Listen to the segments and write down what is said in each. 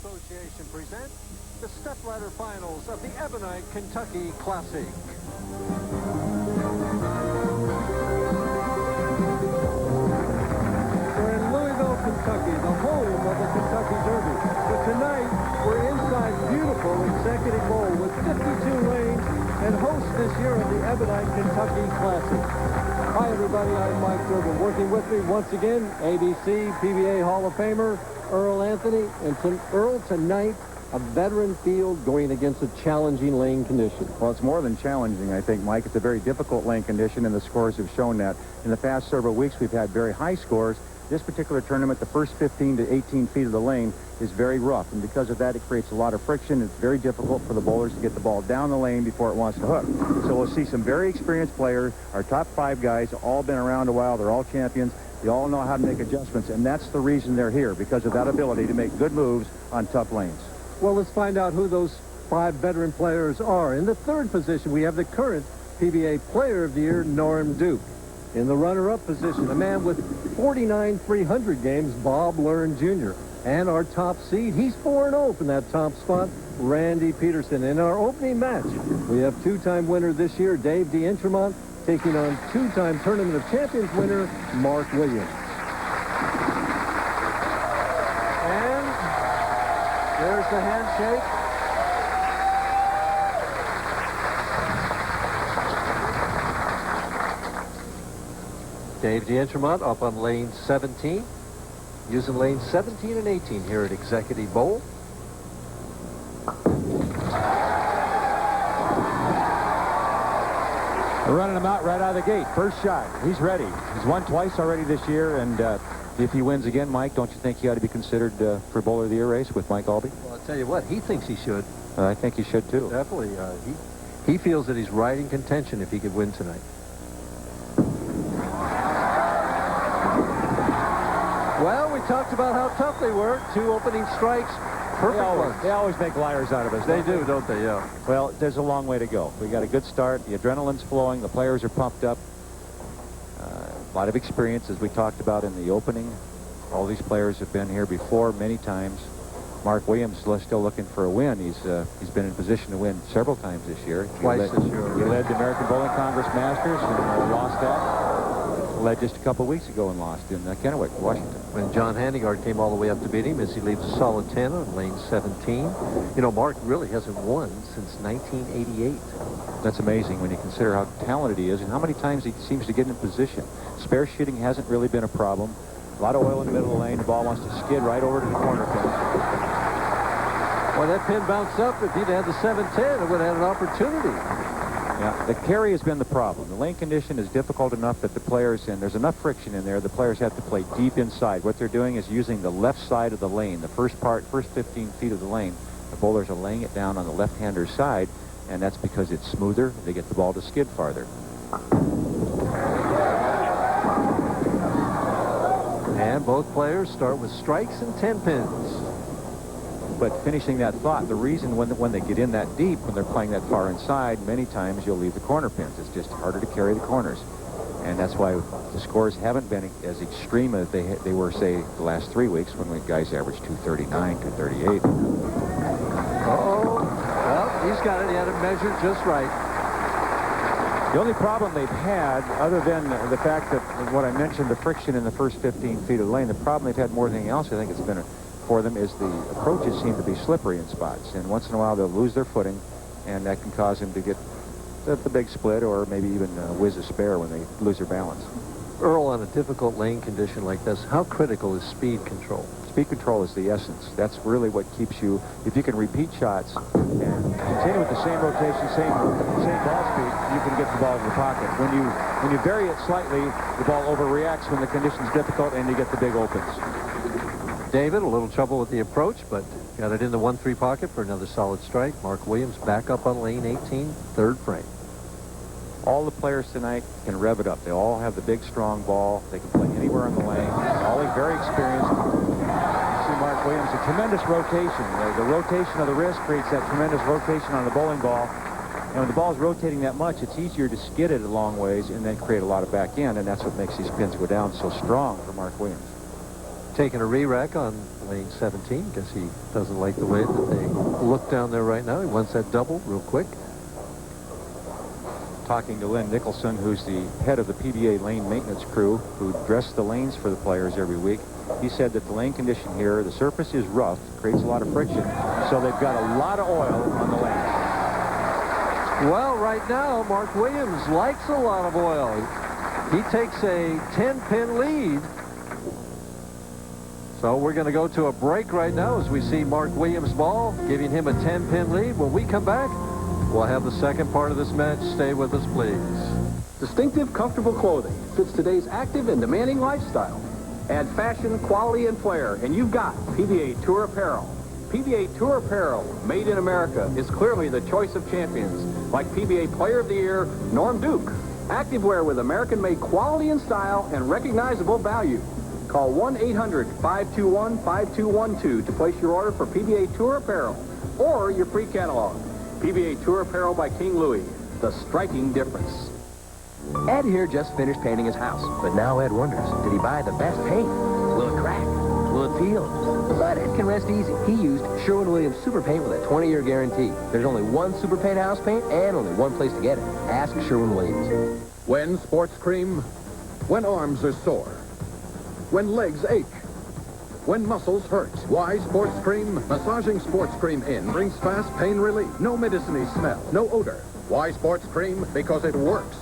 Association present the stepladder finals of the Ebonite Kentucky Classic. We're in Louisville, Kentucky, the home of the Kentucky Derby. But tonight, we're inside beautiful Executive Bowl with 52 lanes and host this year of the Ebonite Kentucky Classic. Hi, everybody. I'm Mike Durbin. Working with me once again, ABC, PBA Hall of Famer, Earl Anthony. And Earl, tonight, a veteran field going against a challenging lane condition. Well, it's more than challenging, I think, Mike. It's a very difficult lane condition, and the scores have shown that. In the past several weeks, we've had very high scores. This particular tournament, the first 15 to 18 feet of the lane is very rough, and because of that, it creates a lot of friction. It's very difficult for the bowlers to get the ball down the lane before it wants to hook. So we'll see some very experienced players. Our top 5 guys all been around a while. They're all champions. They all know how to make adjustments, and that's the reason they're here, because of that ability to make good moves on tough lanes. Well, let's find out who those 5 veteran players are. In the third position, we have the current PBA Player of the Year, Norm Duke. In the runner-up position, a man with 49 300 games, Bob Learn Jr. And our top seed, he's 4-0 from that top spot, Randy Pedersen. In our opening match, we have 2-time winner this year, Dave D'Entremont, taking on 2-time Tournament of Champions winner, Mark Williams. And there's the handshake. Dave D'Entremont up on lane 17, using lane 17 and 18 here at Executive Bowl. We're running him out right out of the gate. First shot. He's ready. He's won twice already this year, and if he wins again, Mike, don't you think he ought to be considered for Bowler of the Year race with Mike Albee? Well, I'll tell you what, he thinks he should. I think he should, too. Definitely. He feels that he's right in contention if he could win tonight. Well, we talked about how tough they were. 2 opening strikes. Perfect ones. They always make liars out of us. They do, don't they? Yeah. Well, there's a long way to go. We got a good start. The adrenaline's flowing. The players are pumped up. A lot of experience, as we talked about in the opening. All these players have been here before many times. Mark Williams is still looking for a win. He's been in position to win several times this year. Twice this year. He led the American Bowling Congress Masters and lost that. Led just a couple weeks ago and lost in Kennewick, Washington. When John Handigard came all the way up to beat him as he leaves a solid 10 on lane 17. You know, Mark really hasn't won since 1988. That's amazing when you consider how talented he is and how many times he seems to get in position. Spare shooting hasn't really been a problem. A lot of oil in the middle of the lane. The ball wants to skid right over to the corner pin. Well, that pin bounced up. If he'd had the 7-10, it would have had an opportunity. Yeah, the carry has been the problem. The lane condition is difficult enough that the players, and there's enough friction in there, the players have to play deep inside. What they're doing is using the left side of the lane, the first 15 feet of the lane. The bowlers are laying it down on the left-hander's side, and that's because it's smoother. They get the ball to skid farther. And both players start with strikes and 10 pins. But finishing that thought, the reason when they get in that deep, when they're playing that far inside, many times you'll leave the corner pins. It's just harder to carry the corners. And that's why the scores haven't been as extreme as they were, say, the last 3 weeks when the guys averaged 239, 238. Uh-oh. Well, he's got it. He had it measured just right. The only problem they've had, other than the fact that what I mentioned, the friction in the first 15 feet of the lane, the problem they've had more than anything else, I think it's been for them, is the approaches seem to be slippery in spots. And once in a while, they'll lose their footing, and that can cause them to get the big split or maybe even whiz a spare when they lose their balance. Earl, on a difficult lane condition like this, how critical is speed control? Speed control is the essence. That's really what keeps you, if you can repeat shots and continue with the same rotation, same ball speed, you can get the ball in the pocket. When you vary it slightly, the ball overreacts when the condition's difficult and you get the big opens. David, a little trouble with the approach, but got it in the 1-3 pocket for another solid strike. Mark Williams back up on lane 18, 3rd frame. All the players tonight can rev it up. They all have the big, strong ball. They can play anywhere on the lane. All very experienced. You see Mark Williams, a tremendous rotation. The rotation of the wrist creates that tremendous rotation on the bowling ball. And when the ball is rotating that much, it's easier to skid it a long ways and then create a lot of back end, and that's what makes these pins go down so strong for Mark Williams. taking a re-rack on lane 17. Guess he doesn't like the way that they look down there right now. He wants that double real quick. Talking to Lynn Nicholson, who's the head of the PBA lane maintenance crew, who dressed the lanes for the players every week. He said that the lane condition here, the surface is rough, creates a lot of friction, so they've got a lot of oil on the lanes. Well, right now, Mark Williams likes a lot of oil. He takes a 10-pin lead. So we're going to go to a break right now as we see Mark Williams' ball, giving him a 10-pin lead. When we come back, we'll have the second part of this match. Stay with us, please. Distinctive, comfortable clothing fits today's active and demanding lifestyle. Add fashion, quality, and flair, and you've got PBA Tour Apparel. PBA Tour Apparel, made in America, is clearly the choice of champions, like PBA Player of the Year, Norm Duke. Activewear with American-made quality and style and recognizable value. Call 1-800-521-5212 to place your order for PBA Tour Apparel or your free catalog. PBA Tour Apparel by King Louis, the striking difference. Ed here just finished painting his house, but now Ed wonders, did he buy the best paint? Will it crack? Will it peel? But Ed can rest easy. He used Sherwin-Williams Super Paint with a 20-year guarantee. There's only one Super Paint house paint and only one place to get it. Ask Sherwin-Williams. When sports cream? When arms are sore? When legs ache? When muscles hurt? Why sports cream? Massaging sports cream in brings fast pain relief. No medicine-y smell. No odor. Why sports cream? Because it works.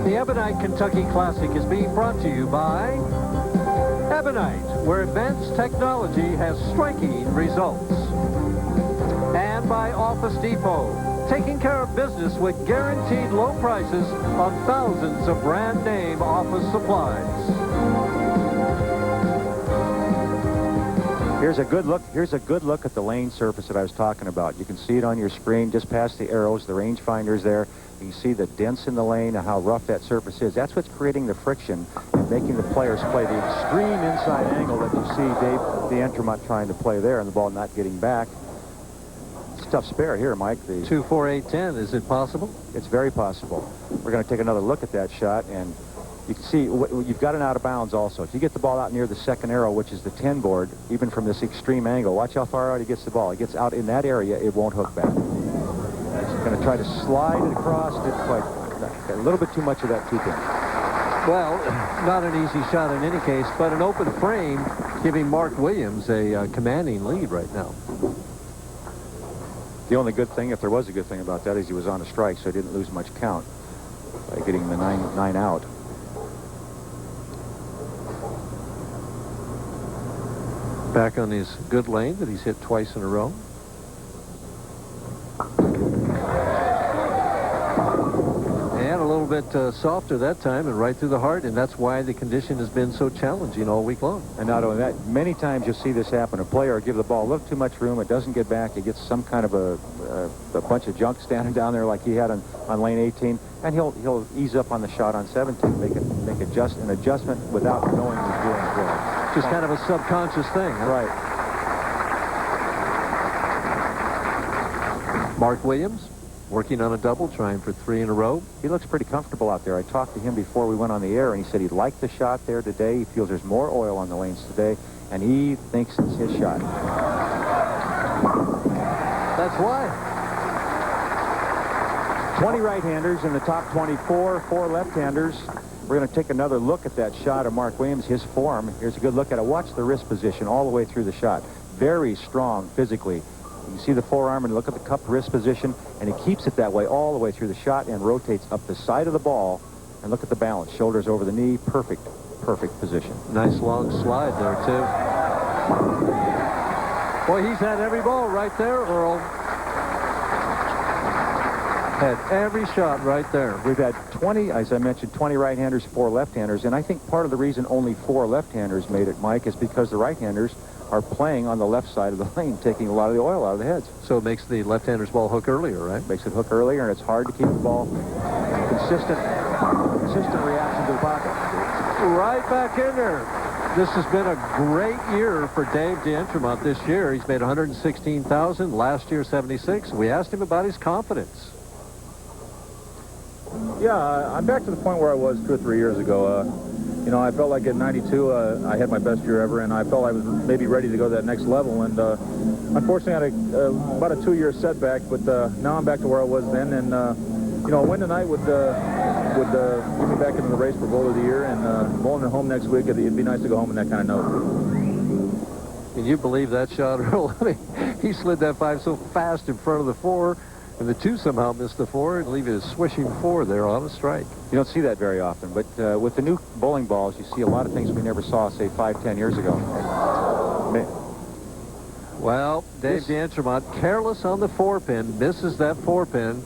The Ebonite Kentucky Classic is being brought to you by Ebonite, where advanced technology has striking results. And by Office Depot, taking care of business with guaranteed low prices on thousands of brand name office supplies. Here's a good look at the lane surface that I was talking about. You can see it on your screen just past the arrows, the rangefinder's there. You can see the dents in the lane and how rough that surface is. That's what's creating the friction and making the players play the extreme inside angle that you see Dave D'Entremont trying to play there and the ball not getting back. It's a tough spare here, Mike. 2-4-8-10, is it possible? It's very possible. We're going to take another look at that shot, and you can see you've got an out of bounds also. If you get the ball out near the second arrow, which is the 10 board, even from this extreme angle, watch how far out he gets the ball. He gets out in that area, it won't hook back. He's going to try to slide it across. It's quite a little bit too much of that 2-pin. Well, not an easy shot in any case, but an open frame giving Mark Williams a commanding lead right now. The only good thing, if there was a good thing about that, is he was on a strike, so he didn't lose much count by getting the 9 out. Back on his good lane that he's hit twice in a row. And a little bit softer that time and right through the heart, and that's why the condition has been so challenging all week long. And not only that, many times you'll see this happen. A player will give the ball a little too much room, it doesn't get back, it gets some kind of a bunch of junk standing down there like he had on lane 18, and he'll ease up on the shot on 17, make an adjustment without knowing he's doing it wrong. Just kind of a subconscious thing, huh? Right. Mark Williams working on a double, trying for 3 in a row. He looks pretty comfortable out there. I talked to him before we went on the air, and he said he liked the shot there today. He feels there's more oil on the lanes today, and he thinks it's his shot. That's why. 20 right-handers in the top 24, 4 left-handers. We're going to take another look at that shot of Mark Williams, his form. Here's a good look at it. Watch the wrist position all the way through the shot. Very strong physically. You can see the forearm and look at the cupped wrist position, and he keeps it that way all the way through the shot and rotates up the side of the ball. And look at the balance. Shoulders over the knee. Perfect position. Nice long slide there, too. Boy, he's had every ball right there, Earl. Had every shot right there. We've had 20, as I mentioned, 20 right-handers, 4 left-handers, and I think part of the reason only 4 left-handers made it, Mike, is because the right-handers are playing on the left side of the lane, taking a lot of the oil out of the heads. So it makes the left-hander's ball hook earlier, right? Makes it hook earlier, and it's hard to keep the ball consistent reaction to the pocket. Right back in there. This has been a great year for Dave D'Entremont this year. He's made $116,000, last year $76,000. We asked him about his confidence. Yeah, I'm back to the point where I was 2 or 3 years ago. You know, I felt like at 92, I had my best year ever, and I felt I was maybe ready to go to that next level. And unfortunately, I had about a 2-year setback, but now I'm back to where I was then. And, you know, a win tonight would get me back into the race for Bowl of the Year. And bowling at home next week, it'd be nice to go home in that kind of note. Can you believe that shot, Earl? I mean, he slid that 5 so fast in front of the 4. And the 2 somehow missed the 4 and leave it a swishing 4 there on a strike. You don't see that very often, but with the new bowling balls, you see a lot of things we never saw, say, 5, 10 years ago. Well, Dave D'Entremont, careless on the 4-pin, misses that 4-pin.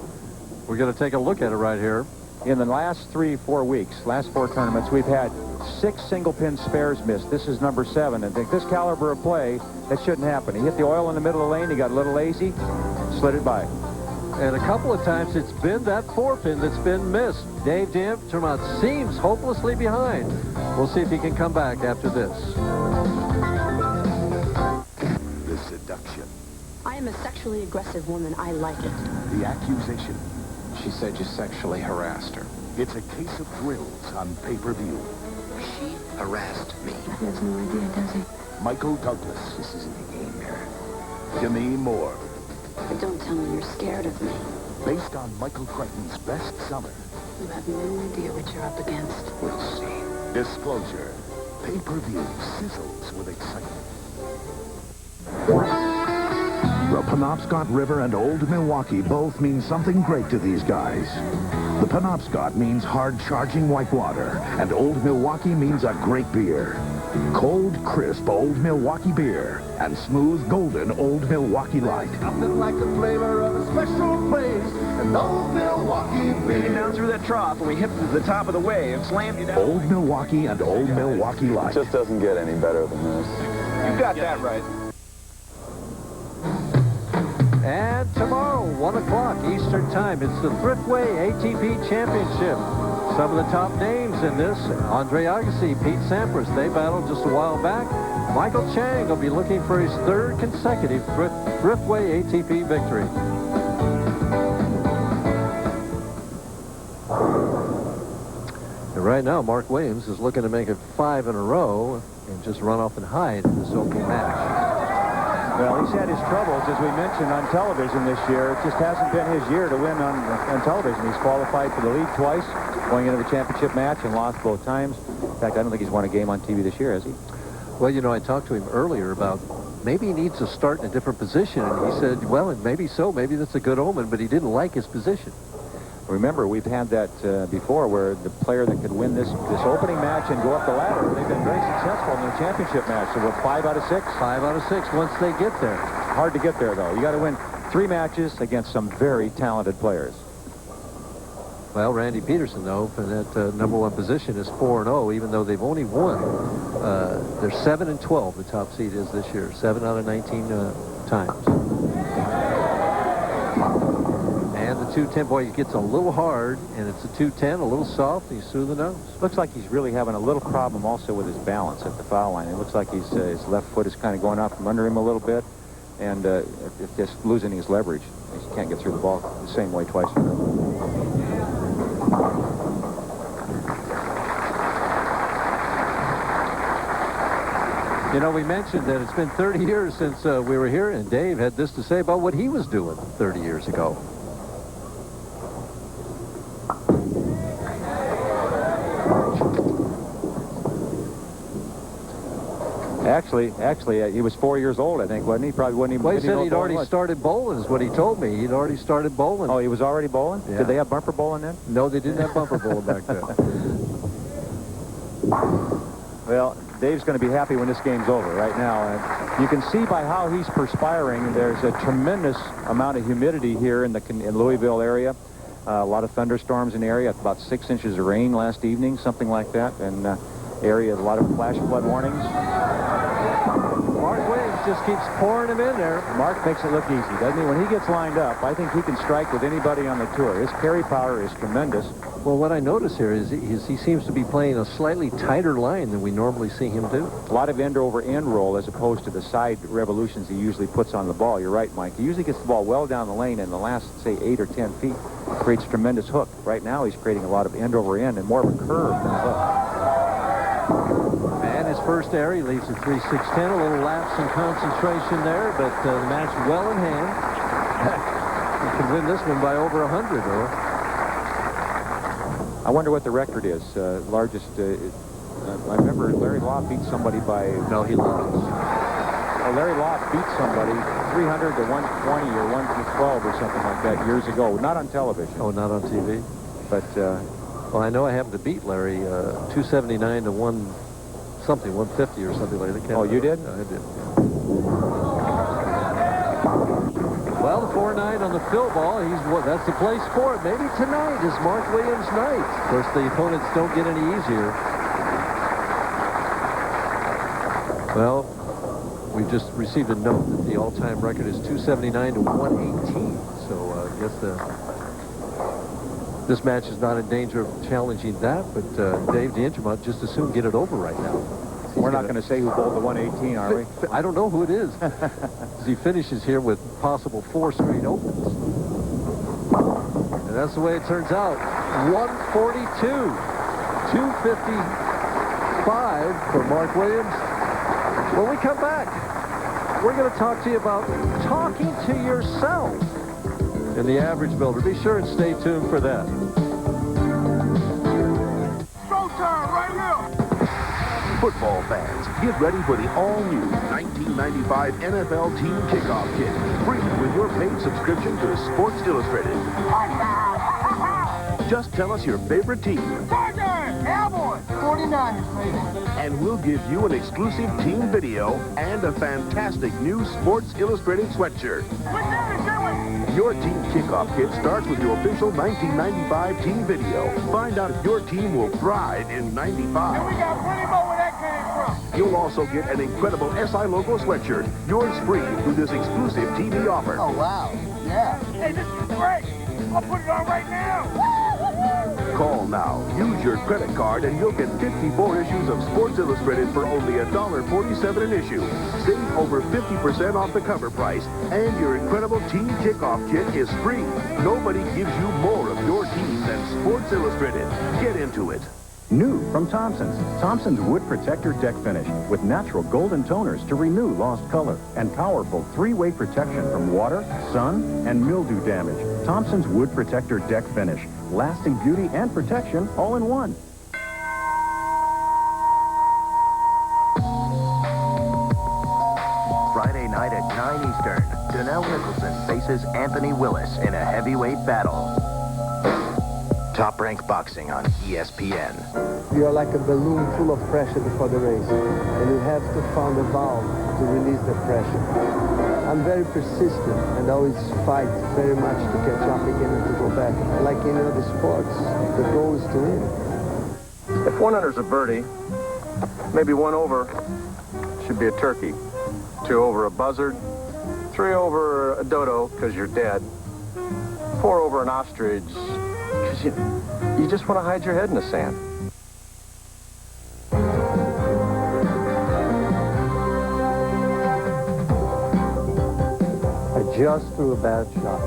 We're going to take a look at it right here. In the last 3-4 weeks, last 4 tournaments, we've had 6 single-pin spares missed. This is number 7. And at this caliber of play, that shouldn't happen. He hit the oil in the middle of the lane. He got a little lazy, slid it by. And a couple of times it's been that 4-pin that's been missed. Dave D'Entremont seems hopelessly behind. We'll see if he can come back after this. The seduction. I am a sexually aggressive woman. I like it. The accusation. She said you sexually harassed her. It's a case of thrills on pay-per-view. She harassed me. He has no idea, does he? Michael Douglas. This isn't a game, Mary. Demi Moore. But don't tell me you're scared of me. Based on Michael Crichton's bestseller. You have no idea what you're up against. We'll see. Disclosure. Pay-per-view sizzles with excitement. The Penobscot River and Old Milwaukee both mean something great to these guys. The Penobscot means hard-charging white water, and Old Milwaukee means a great beer. Cold, crisp Old Milwaukee beer and smooth, golden Old Milwaukee Light. Nothing like the flavor of a special place, an Old Milwaukee beer. Down through that trough, and we hit the top of the wave, slammed you down. Old Milwaukee and Old Milwaukee Light. It just doesn't get any better than this. You got that right. And tomorrow, 1 o'clock Eastern Time, it's the Thriftway ATP Championship. Some of the top names in this, Andre Agassi, Pete Sampras, they battled just a while back. Michael Chang will be looking for his 3rd consecutive Thriftway ATP victory. And right now, Mark Williams is looking to make it 5 in a row and just run off and hide in this opening match. Well, he's had his troubles, as we mentioned, on television this year. It just hasn't been his year to win on television. He's qualified for the league twice, going into the championship match, and lost both times. In fact, I don't think he's won a game on TV this year, has he? Well, you know, I talked to him earlier about maybe he needs to start in a different position, and he said, well, and maybe so, maybe that's a good omen, but he didn't like his position. Remember, we've had that before, where the player that could win this opening match and go up the ladder, they've been very successful in their championship match. So we're 5 out of 6. 5 out of 6 once they get there. Hard to get there, though. You got to win 3 matches against some very talented players. Well, Randy Pedersen, though, for that #1 position is 4-0, even though they've only won. They're 7-12, the top seed is this year. 7 out of 19 times. And the 210, boy, he gets a little hard, and it's a 210, a little soft, and he's through the nose. Looks like he's really having a little problem also with his balance at the foul line. It looks like his left foot is kind of going out from under him a little bit, and it's just losing his leverage. He can't get through the ball the same way twice in a row. You know, we mentioned that it's been 30 years since we were here, and Dave had this to say about what he was doing 30 years ago. Actually, he was 4 years old, I think, wasn't he? Probably wasn't even. Well, he said he'd already started bowling, is what he told me. He'd already started bowling. Oh, he was already bowling? Yeah. Did they have bumper bowling then? No, they didn't have bumper bowling back then. Well, Dave's going to be happy when this game's over right now. And you can see by how he's perspiring, there's a tremendous amount of humidity here in Louisville area. A lot of thunderstorms in the area, about 6 inches of rain last evening, something like that. And area, a lot of flash flood warnings. Mark Williams just keeps pouring him in there. Mark makes it look easy, doesn't he? When he gets lined up, I think he can strike with anybody on the tour. His carry power is tremendous. Well, what I notice here is he seems to be playing a slightly tighter line than we normally see him do. A lot of end-over-end roll as opposed to the side revolutions he usually puts on the ball. You're right, Mike. He usually gets the ball well down the lane, and the last, say, 8 or 10 feet creates tremendous hook. Right now, he's creating a lot of end-over-end and more of a curve than a hook. And his first air, he leaves at 3-6-10. A little lapse in concentration there, but the match well in hand. He can win this one by over 100, or... I wonder what the record is. Largest, I remember Larry Law beat somebody by... No, he lost. Well, Larry Law beat somebody 300 to 120 or 112 or something like that years ago. Not on television. Oh, not on TV? But, well, I know I happened to beat Larry 279 to 150 or something like that. Oh, you did? I did, yeah. Well, the 4-9 on the fill ball, that's the place for it. Maybe tonight is Mark Williams' night. Of course, the opponents don't get any easier. Well, we just received a note that the all-time record is 279 to 118. So I guess this match is not in danger of challenging that. But Dave DeInch might just as soon get it over right now. We're not going to say who bowled the 118, are we? I don't know who it is. As he finishes here with possible 4 straight opens. And that's the way it turns out. 142. 255 for Mark Williams. When we come back, we're going to talk to you about talking to yourself in the Average Builder. Be sure and stay tuned for that. Showtime right here. Football fans, get ready for the all-new 1995 NFL Team Kickoff Kit. Free with your paid subscription to Sports Illustrated. Just tell us your favorite team. Tigers, Cowboys, 49ers, baby. And we'll give you an exclusive team video and a fantastic new Sports Illustrated sweatshirt. Your Team Kickoff Kit starts with your official 1995 team video. Find out if your team will thrive in 95. And we got plenty more where that came from. You'll also get an incredible SI logo sweatshirt. Yours free through this exclusive TV offer. Oh, wow. Yeah. Hey, this is great. I'll put it on right now. Call now. Use your credit card and you'll get 54 issues of Sports Illustrated for only $1.47 an issue. Save over 50% off the cover price. And your incredible Team Kickoff Kit is free. Nobody gives you more of your team than Sports Illustrated. Get into it. New from Thompson's. Thompson's Wood Protector Deck Finish with natural golden toners to renew lost color and powerful 3-way protection from water, sun, and mildew damage. Thompson's Wood Protector Deck Finish. Lasting beauty and protection all in one. Friday night at 9 Eastern, Donnell Nicholson faces Anthony Willis in a heavyweight battle. Top Rank Boxing on ESPN. You're like a balloon full of pressure before the race, and you have to find a valve to release the pressure. I'm very persistent and always fight very much to catch up again and to go back. Like any other sports, the goal is to win. If 1 under's a birdie, maybe 1 over should be a turkey, 2 over a buzzard, 3 over a dodo because you're dead, 4 over an ostrich because you just want to hide your head in the sand. I just threw a bad shot.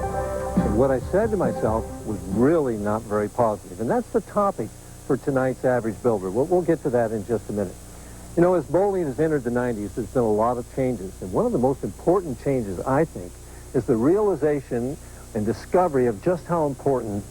And what I said to myself was really not very positive. And that's the topic for tonight's Average Builder. We'll get to that in just a minute. You know, as bowling has entered the 90s, there's been a lot of changes. And one of the most important changes, I think, is the realization and discovery of just how important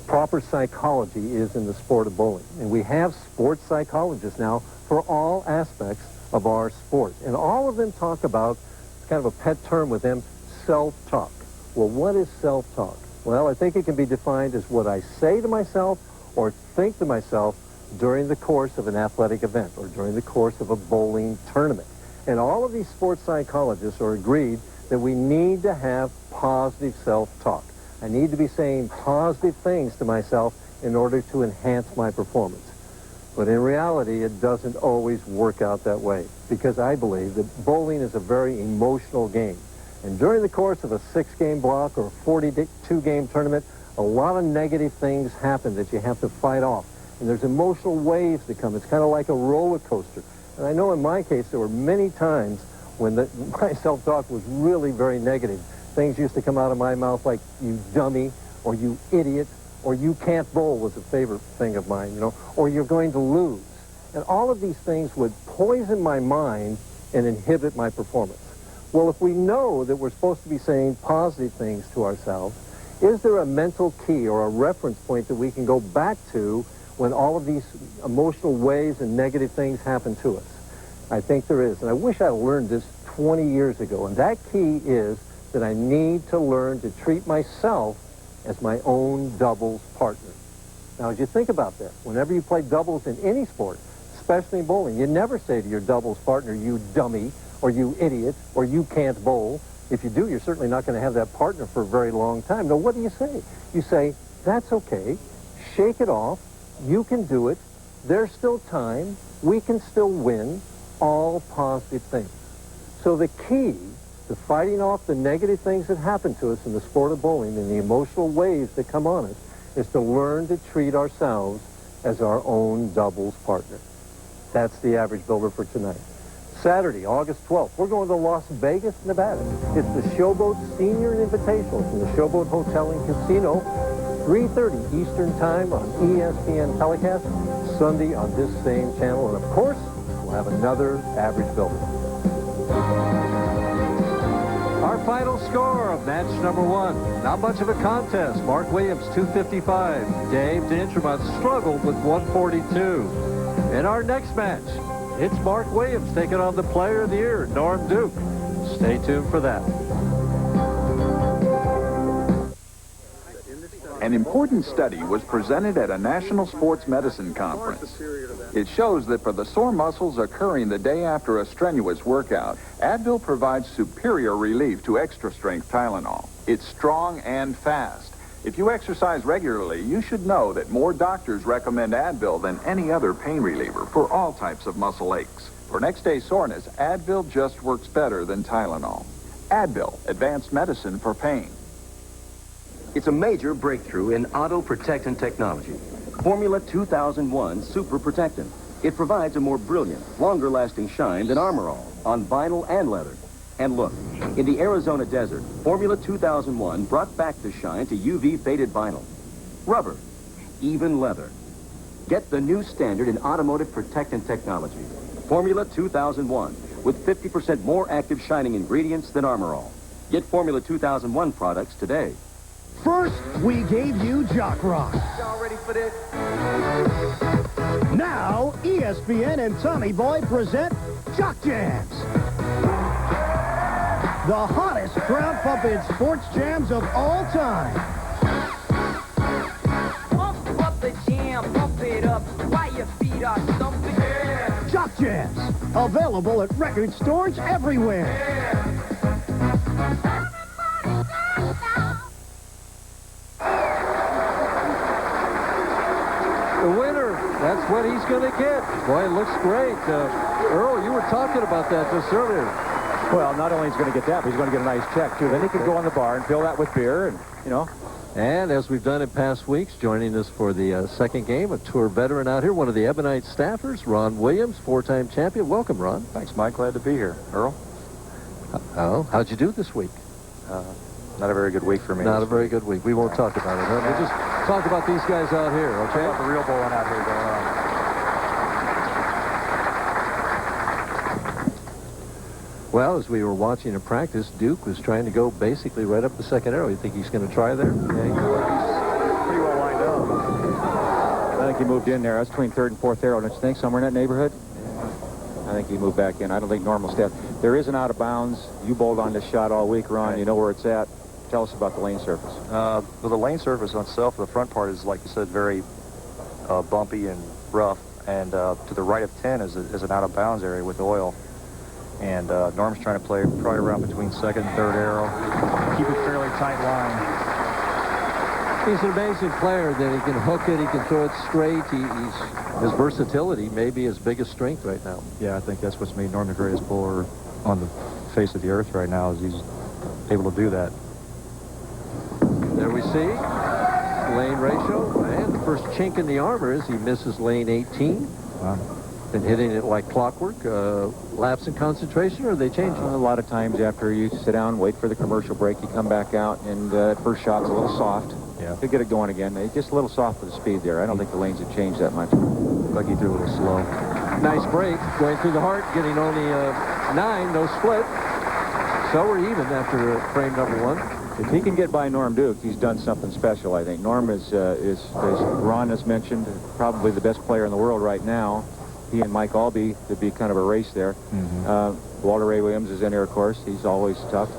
proper psychology is in the sport of bowling. And we have sports psychologists now for all aspects of our sport. And all of them talk about, it's kind of a pet term with them, self-talk. Well, what is self-talk? Well, I think it can be defined as what I say to myself or think to myself during the course of an athletic event or during the course of a bowling tournament. And all of these sports psychologists are agreed that we need to have positive self-talk. I need to be saying positive things to myself in order to enhance my performance. But in reality, it doesn't always work out that way because I believe that bowling is a very emotional game. And during the course of a 6-game block or a 42-game tournament, a lot of negative things happen that you have to fight off. And there's emotional waves that come. It's kind of like a roller coaster. And I know in my case, there were many times when my self-talk was really very negative. Things used to come out of my mouth like, you dummy, or you idiot, or you can't bowl was a favorite thing of mine, you know, or you're going to lose. And all of these things would poison my mind and inhibit my performance. Well, if we know that we're supposed to be saying positive things to ourselves, is there a mental key or a reference point that we can go back to when all of these emotional waves and negative things happen to us? I think there is. And I wish I learned this 20 years ago. And that key is that I need to learn to treat myself as my own doubles partner. Now, as you think about that, whenever you play doubles in any sport, especially in bowling, you never say to your doubles partner, you dummy, or you idiot, or you can't bowl. If you do, you're certainly not going to have that partner for a very long time. No, what do you say? You say, that's okay, shake it off, you can do it, there's still time, we can still win, all positive things. So the key to fighting off the negative things that happen to us in the sport of bowling and the emotional waves that come on us is to learn to treat ourselves as our own doubles partner. That's the Average Builder for tonight. Saturday, August 12th, we're going to Las Vegas, Nevada. It's the Showboat Senior Invitational from the Showboat Hotel and Casino, 3:30 Eastern Time on ESPN telecast, Sunday on this same channel. And of course, we'll have another Average Builder. Our final score of match number 1. Not much of a contest. Mark Williams, 255. Dave D'Intremont struggled with 142. In our next match, it's Mark Williams taking on the Player of the Year, Norm Duke. Stay tuned for that. An important study was presented at a national sports medicine conference. It shows that for the sore muscles occurring the day after a strenuous workout, Advil provides superior relief to extra-strength Tylenol. It's strong and fast. If you exercise regularly, you should know that more doctors recommend Advil than any other pain reliever for all types of muscle aches. For next-day soreness, Advil just works better than Tylenol. Advil, advanced medicine for pain. It's a major breakthrough in auto protectant technology. Formula 2001 Super Protectant. It provides a more brilliant, longer-lasting shine than Armor All on vinyl and leather. And look, in the Arizona desert, Formula 2001 brought back the shine to UV-faded vinyl. Rubber, even leather. Get the new standard in automotive protectant technology. Formula 2001, with 50% more active shining ingredients than Armor All. Get Formula 2001 products today. First, we gave you Jock Rock. Y'all ready for this? Now, ESPN and Tommy Boy present Jock Jams. The hottest crowd-pumping sports jams of all time. Pump up the jam, pump it up while your feet are thumping. Yeah. Jock Jams, available at record stores everywhere. Yeah. The winner, that's what he's going to get. Boy, it looks great. Earl, you were talking about that just earlier. Well, not only is he going to get that, but he's going to get a nice check, too. Then he can go in the bar and fill that with beer and, you know. And as we've done in past weeks, joining us for the second game, a tour veteran out here, one of the Ebonite staffers, Ron Williams, 4-time champion. Welcome, Ron. Thanks, Mike. Glad to be here. Earl? Oh, how'd you do this week? Not a very good week for me. Not a very good week. We won't talk about it. Huh? We'll just talk about these guys out here, okay? Talk about the real bowling out here going on. Well, as we were watching in practice, Duke was trying to go basically right up the second arrow. You think he's going to try there? Yeah, he's pretty well lined up. I think he moved in there. That's between third and fourth arrow, don't you think? Somewhere in that neighborhood? I think he moved back in. I don't think Norm will step. There is an out of bounds. You bowled on this shot all week, Ron. Right. You know where it's at. Tell us about the lane surface. Well, the lane surface on itself, the front part is, like you said, very bumpy and rough. And to the right of 10 is an out of bounds area with oil. And Norm's trying to play probably around between second and third arrow. Keep it fairly tight line. He's an amazing player that he can hook it, he can throw it straight. His versatility may be his biggest strength right now. Yeah, I think that's what's made Norm the greatest bowler on the face of the earth right now, is he's able to do that. There we see lane ratio. And the first chink in the armor is he misses lane 18. Wow. Been hitting it like clockwork. Lapse in concentration, or they change it? A lot of times after you sit down, wait for the commercial break, you come back out, and first shot's a little soft. Yeah. To get it going again. Just a little soft with the speed there. I don't think the lanes have changed that much. Like he threw a little slow. Nice break, going through the heart, getting only 9, no split. So we're even after frame number 1. If he can get by Norm Duke, he's done something special, I think. Norm is as Ron has mentioned, probably the best player in the world right now. He and Mike Albee, there'd be kind of a race there. Walter Ray Williams is in there, of course. He's always tough.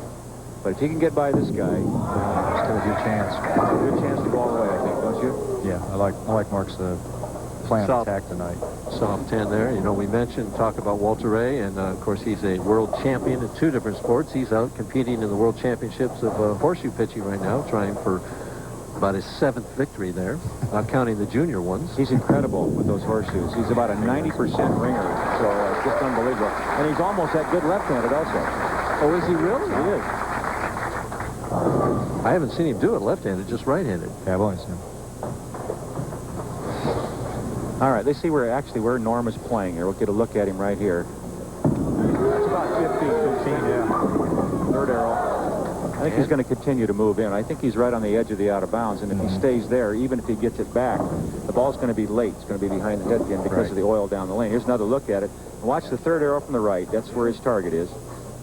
But if he can get by this guy, Still a good chance. good chance to go all the way, I think, don't you? Yeah, I like Mark's plan of attack tonight. Soft 10 there. You know, we talk about Walter Ray, and of course he's a world champion in 2 different sports. He's out competing in the world championships of horseshoe pitching right now, trying for about his 7th victory there, not counting the junior ones. He's incredible with those horseshoes. He's about a 90% ringer, so it's just unbelievable. And he's almost that good left-handed also. Oh, is he really? He is. I haven't seen him do it left-handed, just right-handed. Yeah, I've only seen him. All right, let's see where Norm is playing here. We'll get a look at him right here. That's about 15, yeah. Third arrow. I think he's going to continue to move in. I think he's right on the edge of the out of bounds, and if he stays there, even if he gets it back, the ball's going to be late. It's going to be behind the head again because of the oil down the lane. Here's another look at it. And watch the third arrow from the right. That's where his target is.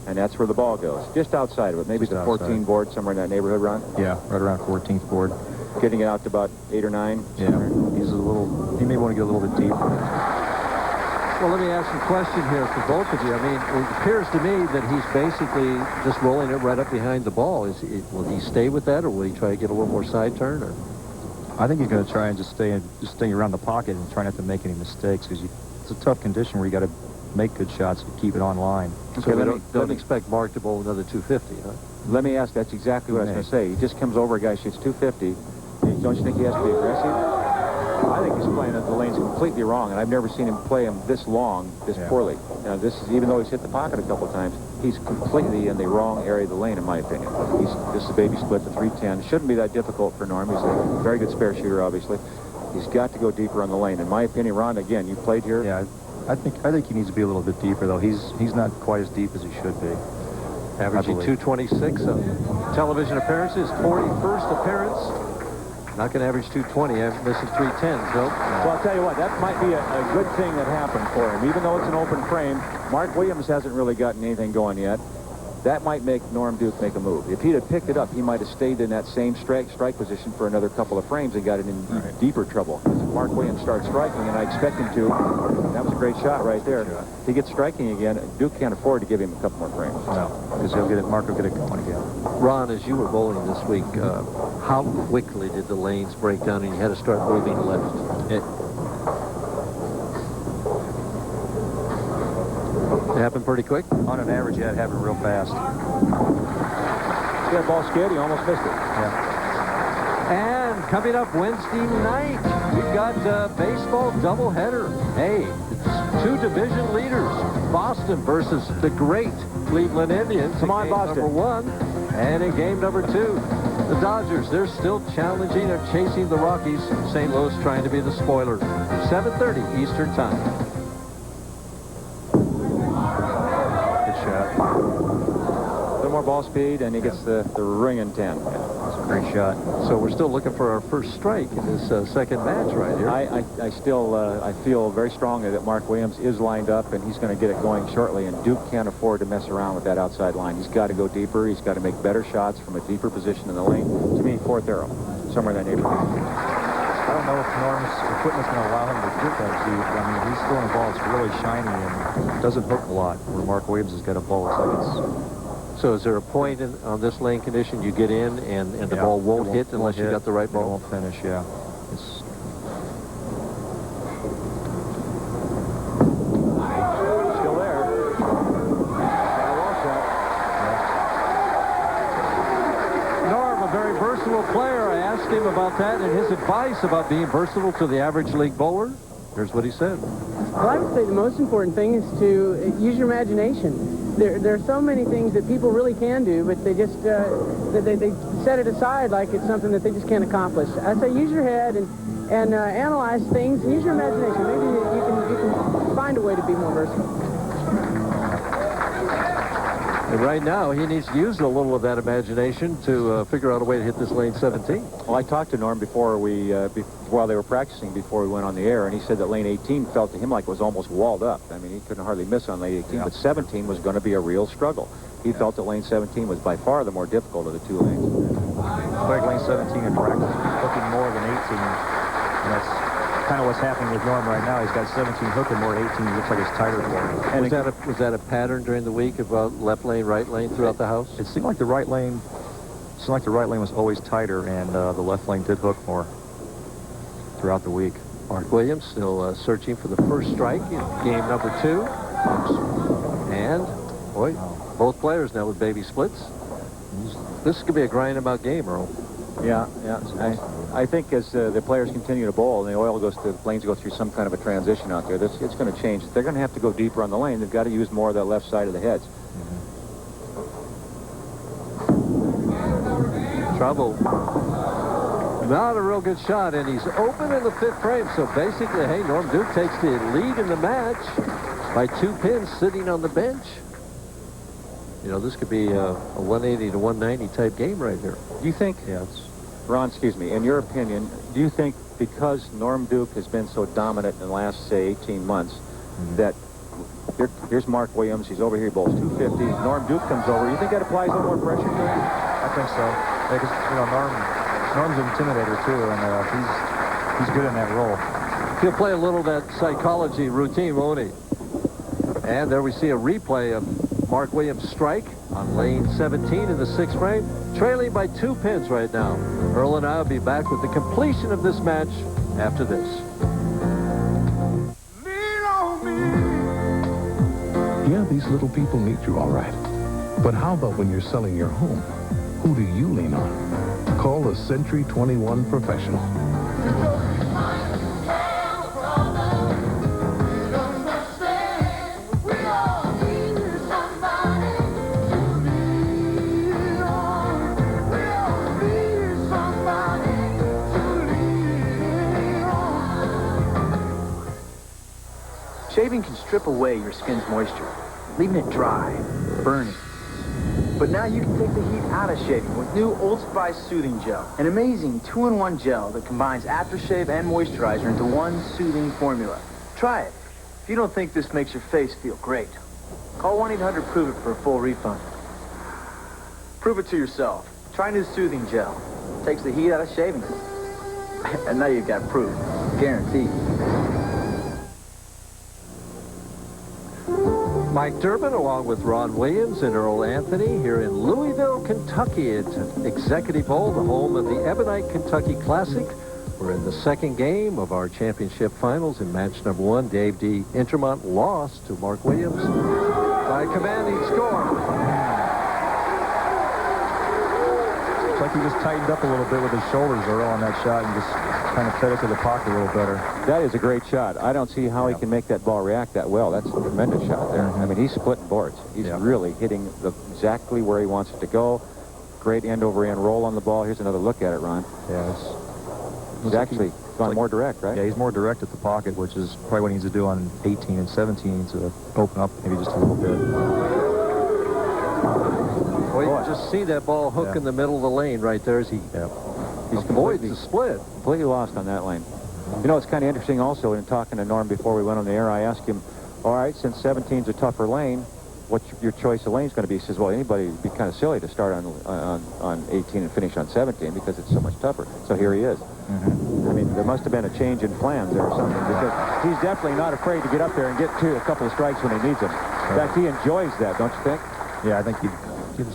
And that's where the ball goes, just outside of it. Maybe the 14 board, somewhere in that neighborhood, Ron? Yeah, right around 14th board. Getting it out to about 8 or 9? Yeah, he may want to get a little bit deeper. Well, let me ask you a question here for both of you. I mean, it appears to me that he's basically just rolling it right up behind the ball. Will he stay with that, or will he try to get a little more side turn? Or? I think he's going to try and just stay around the pocket and try not to make any mistakes, because it's a tough condition where you got to make good shots to keep it on line. So we don't expect Mark to bowl another 250, huh? Let me ask, that's exactly what I was going to say. He just comes over, a guy shoots 250. Don't you think he has to be aggressive? I think he's playing the lanes completely wrong, and I've never seen him play them this long, this poorly. Now, even though he's hit the pocket a couple of times, he's completely in the wrong area of the lane, in my opinion. This is a baby split to 310. Shouldn't be that difficult for Norm. He's a very good spare shooter, obviously. He's got to go deeper on the lane. In my opinion, Ron, again, you played here. Yeah, I think he needs to be a little bit deeper, though. He's not quite as deep as he should be. Averaging 226 on television appearances, 41st appearance. Not going to average 220. Missing 310s, though. Well, I'll tell you what, that might be a good thing that happened for him. Even though it's an open frame, Mark Williams hasn't really gotten anything going yet. That might make Norm Duke make a move. If he'd have picked it up, he might have stayed in that same strike position for another couple of frames and got it in deeper trouble. If Mark Williams starts striking, and I expect him to, that was a great shot right there. If he gets striking again, Duke can't afford to give him a couple more frames. No, because Mark will get it going again. Ron, as you were bowling this week, how quickly did the lanes break down and you had to start moving left? It happened pretty quick? On an average, yeah, it happened real fast. Yeah, ball scared, he almost missed it. Yeah. And coming up Wednesday night, we've got a baseball doubleheader. Hey, it's 2 division leaders. Boston versus the great Cleveland Indians. Come on, Boston. Number 1. And in game number 2, the Dodgers, they're still challenging or chasing the Rockies. St. Louis trying to be the spoiler. 7:30 Eastern Time. More ball speed, and he gets the ring in 10. That's a great shot. So we're still looking for our first strike in this second match right here. I still I feel very strongly that Mark Williams is lined up, and he's going to get it going shortly, and Duke can't afford to mess around with that outside line. He's got to go deeper. He's got to make better shots from a deeper position in the lane. To me, 4th arrow, somewhere in that neighborhood. I don't know if Norm's equipment's going to allow him to get that deep. I mean, he's throwing a ball that's really shiny and doesn't hook a lot, where Mark Williams has got a ball like So is there a point on this lane condition you get in and the ball won't hit unless you got the right ball? It won't finish, yeah. It's still there. Norm, a very versatile player. I asked him about that and his advice about being versatile to the average league bowler. Here's what he said. Well, I would say the most important thing is to use your imagination. there are so many things that people really can do, but they just they set it aside like it's something that they just can't accomplish. I say use your head and analyze things and use your imagination. Maybe you can find a way to be more versatile. And right now, he needs to use a little of that imagination to figure out a way to hit this lane 17. Well, I talked to Norm before while they were practicing before we went on the air, and he said that lane 18 felt to him like it was almost walled up. I mean, he couldn't hardly miss on lane 18, but 17 was going to be a real struggle. He felt that lane 17 was by far the more difficult of the two lanes. Like lane 17 in practice, hooking more than 18. And that's kind of what's happening with Norm right now. He's got 17 hooking more at 18. Looks like it's tighter for him. And was that a pattern during the week about left lane, right lane throughout the house? It seemed like the right lane was always tighter, and the left lane did hook more throughout the week. Mark Williams still searching for the first strike in game number 2. And, boy, both players now with baby splits. This could be a grind-about game, Earl. Yeah. I think as the players continue to bowl and the lanes go through some kind of a transition out there, it's going to change. They're going to have to go deeper on the lane. They've got to use more of that left side of the heads. Trouble. Not a real good shot, and he's open in the 5th frame. So basically, hey, Norm Duke takes the lead in the match by 2 pins sitting on the bench. You know, this could be a 180 to 190 type game right here. Do you think, Ron, excuse me, in your opinion, do you think because Norm Duke has been so dominant in the last, say, 18 months, that here's Mark Williams, he's over here, he bowls 250, Norm Duke comes over, you think that applies a little more pressure to him? I think so. Because, you know, Norm's an intimidator, too, and he's good in that role. He'll play a little of that psychology routine, won't he? And there we see a replay of Mark Williams' strike on lane 17 in the 6th frame, trailing by 2 pins right now. Earl and I will be back with the completion of this match after this. Yeah, these little people need you all right. But how about when you're selling your home? Who do you lean on? Call a Century 21 professional. Shaving can strip away your skin's moisture, leaving it dry, burning. But now you can take the heat out of shaving with new Old Spice Soothing Gel, an amazing 2-in-1 gel that combines aftershave and moisturizer into one soothing formula. Try it. If you don't think this makes your face feel great, call 1-800-PROVE-IT for a full refund. Prove it to yourself. Try new Soothing Gel. Takes the heat out of shaving. And now you've got proof. Guaranteed. Mike Durbin, along with Ron Williams and Earl Anthony, here in Louisville, Kentucky. It's an executive bowl, the home of the Ebonite Kentucky Classic. We're in the 2nd game of our championship finals in match number 1. Dave D. Intermont lost to Mark Williams by a commanding score. It's like he just tightened up a little bit with his shoulders, Earl, on that shot and just kind of fed it to the pocket a little better. That is a great shot. I don't see how he can make that ball react that well. That's a tremendous shot there. I mean, he's splitting boards. He's really hitting exactly where he wants it to go. Great end-over-end roll on the ball. Here's another look at it, Ron. Yeah, he's actually gone more direct, right? Yeah, he's more direct at the pocket, which is probably what he needs to do on 18 and 17 to open up maybe just a little bit. Well, you can just see that ball hook in the middle of the lane right there as he avoids the split. Completely lost on that lane. You know, it's kind of interesting also in talking to Norm before we went on the air. I asked him, all right, since 17's a tougher lane, what's your choice of lane's going to be? He says, well, anybody would be kind of silly to start on 18 and finish on 17 because it's so much tougher. So here he is. I mean, there must have been a change in plans there or something because he's definitely not afraid to get up there and get a couple of strikes when he needs them. In fact, he enjoys that, don't you think? Yeah, I think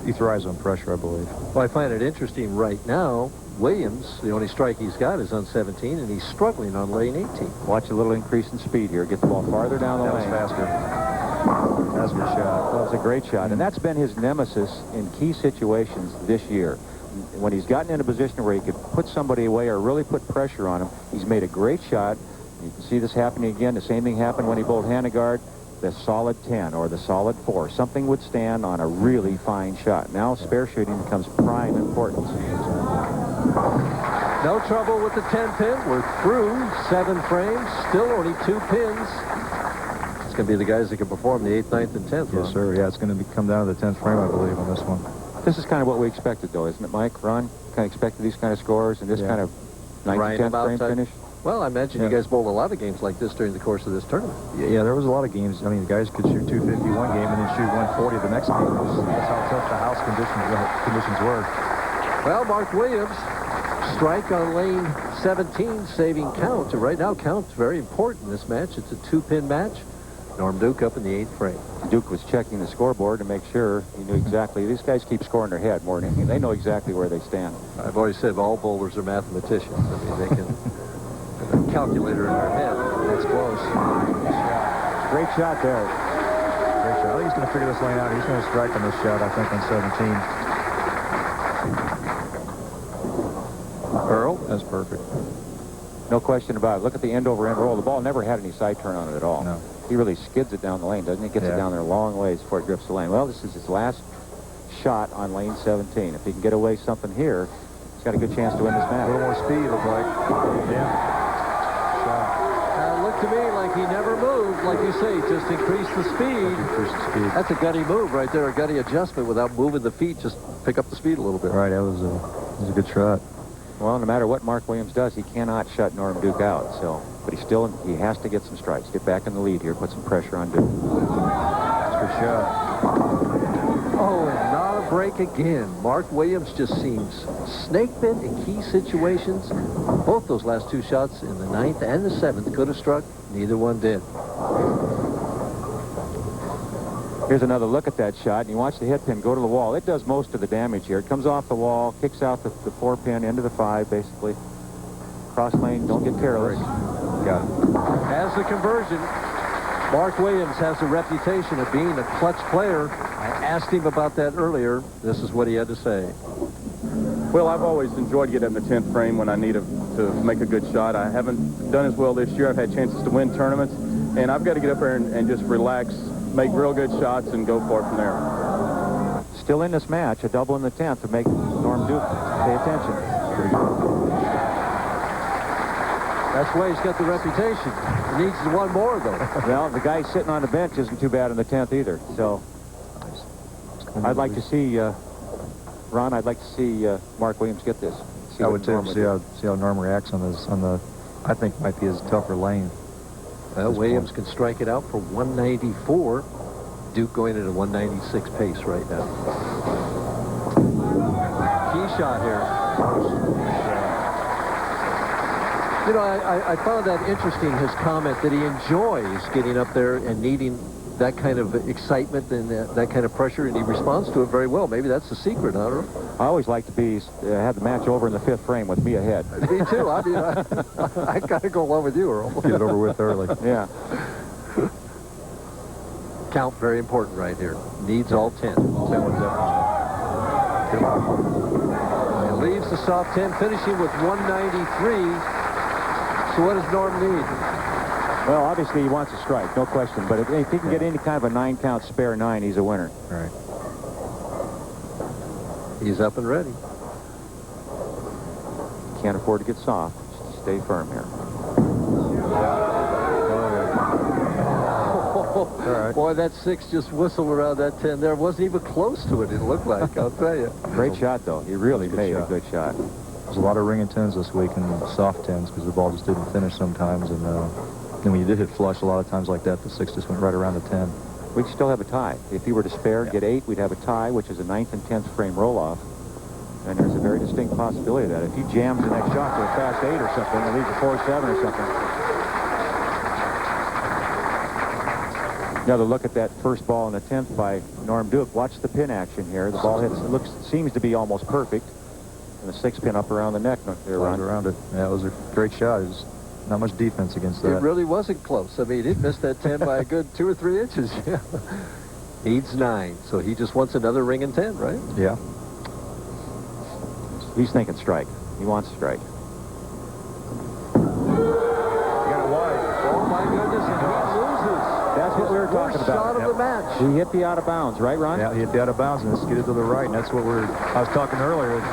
he thrives on pressure, I believe. Well, I find it interesting right now. Williams, the only strike he's got is on 17, and he's struggling on lane 18. Watch a little increase in speed here. Get the ball farther down the lane. That was faster. That's a good shot. That was a great shot. And that's been his nemesis in key situations this year. When he's gotten in a position where he could put somebody away or really put pressure on him, he's made a great shot. You can see this happening again. The same thing happened when he bowled Hanegard. the solid 10 or the solid 4. Something would stand on a really fine shot. Now spare shooting becomes prime importance. No trouble with the 10 pin. We're through 7 frames. Still only 2 pins. It's going to be the guys that can perform the 8th, 9th, and 10th. Yes, sir. Yeah, it's going to come down to the 10th frame, I believe, on this one. This is kind of what we expected, though, isn't it, Mike? Ron, kind of expected these kind of scores and this kind of 9th, 10th frame finish? Well, I imagine you guys bowled a lot of games like this during the course of this tournament. Yeah, there was a lot of games. I mean, the guys could shoot 250 one game and then shoot 140 the next game. That's how tough the house conditions were. Well, Mark Williams, strike on lane 17, saving count. And right now, count's very important in this match. It's a 2-pin match. Norm Duke up in the 8th frame. Duke was checking the scoreboard to make sure he knew exactly. These guys keep scoring their head more than anything. They know exactly where they stand. I've always said all bowlers are mathematicians. I mean, they can a calculator in their head. That's close. Great shot there. Great shot. I think he's going to figure this lane out. He's going to strike on this shot, I think, on 17. Earl? That's perfect. No question about it. Look at the end-over-end roll. The ball never had any side turn on it at all. No. He really skids it down the lane, doesn't he? Gets it down there a long ways before it drifts the lane. Well, this is his last shot on lane 17. If he can get away something here, he's got a good chance to win this match. A little more speed, looks like. Yeah. Looked to me like he never moved. Like you say, just increase the speed. That's a gutty move right there, a gutty adjustment without moving the feet. Just pick up the speed a little bit. Right, that was a good shot. Well, no matter what Mark Williams does, he cannot shut Norm Duke out. So, but he has to get some strikes, get back in the lead here, put some pressure on Duke. That's a good shot. Oh, and not a break again. Mark Williams just seems snake bit in key situations. Both those last 2 shots in the 9th and the 7th could have struck. Neither one did. Here's another look at that shot, and you watch the hit pin go to the wall. It does most of the damage here. It comes off the wall, kicks out the 4 pin into the 5, basically. Cross lane, don't get careless. Got it. As the conversion, Mark Williams has a reputation of being a clutch player. I asked him about that earlier. This is what he had to say. Well, I've always enjoyed getting in the 10th frame when I need to make a good shot. I haven't done as well this year. I've had chances to win tournaments, and I've got to get up there and just relax, make real good shots, and go for it from there. Still in this match, a double in the 10th to make Norm Duke pay attention. That's why he's got the reputation. He needs one more, though. Well, the guy sitting on the bench isn't too bad in the 10th either. So I'd like to see, Ron, I'd like to see Mark Williams get this. I would too. See how Norm reacts on this. I think might be his tougher lane. Well, Williams can strike it out for 194. Duke going at a 196 pace right now. Key shot here. You know, I found that interesting, his comment that he enjoys getting up there and needing that kind of excitement and that kind of pressure, and he responds to it very well. Maybe that's the secret, I don't know. I always like to have the match over in the 5th frame with me ahead. Me too. I mean, I got to go along with you, Earl. Get it over with early. Yeah. Count very important right here. Needs all 10. It leaves the soft 10, finishing with 193. So what does Norm need? Well, obviously he wants a strike, no question. But if he can get any kind of a 9-count spare 9, he's a winner. All right. He's up and ready. Can't afford to get soft. Just stay firm here. All right. Boy, that 6 just whistled around that 10 there. Wasn't even close to it, it looked like, I'll tell you. Great shot, though. He really made a good shot. There's a lot of ring and 10s this week and soft 10s because the ball just didn't finish sometimes. And then when you did hit flush, a lot of times like that, the 6 just went right around the 10. We'd still have a tie. If he were to spare, get 8, we'd have a tie, which is a 9th and 10th frame roll-off. And there's a very distinct possibility of that. If he jams the next shot to a fast 8 or something, it leaves a 4-7 or something. Another look at that first ball in the 10th by Norm Duke. Watch the pin action here. The ball hits, seems to be almost perfect. And the 6 pin up around the neck there, Ron. Around it. Yeah, it was a great shot. It was not much defense against that. It really wasn't close. I mean, he missed that 10 by a good 2 or 3 inches. Yeah. Needs 9, so he just wants another ring and 10, right? Yeah. He's thinking strike. He wants a strike. Oh, my goodness, and he loses. That's what we were talking shot of the match. He hit the out of bounds, right, Ron? Yeah, he hit the out of bounds and skidded to the right, and that's what I was talking earlier. If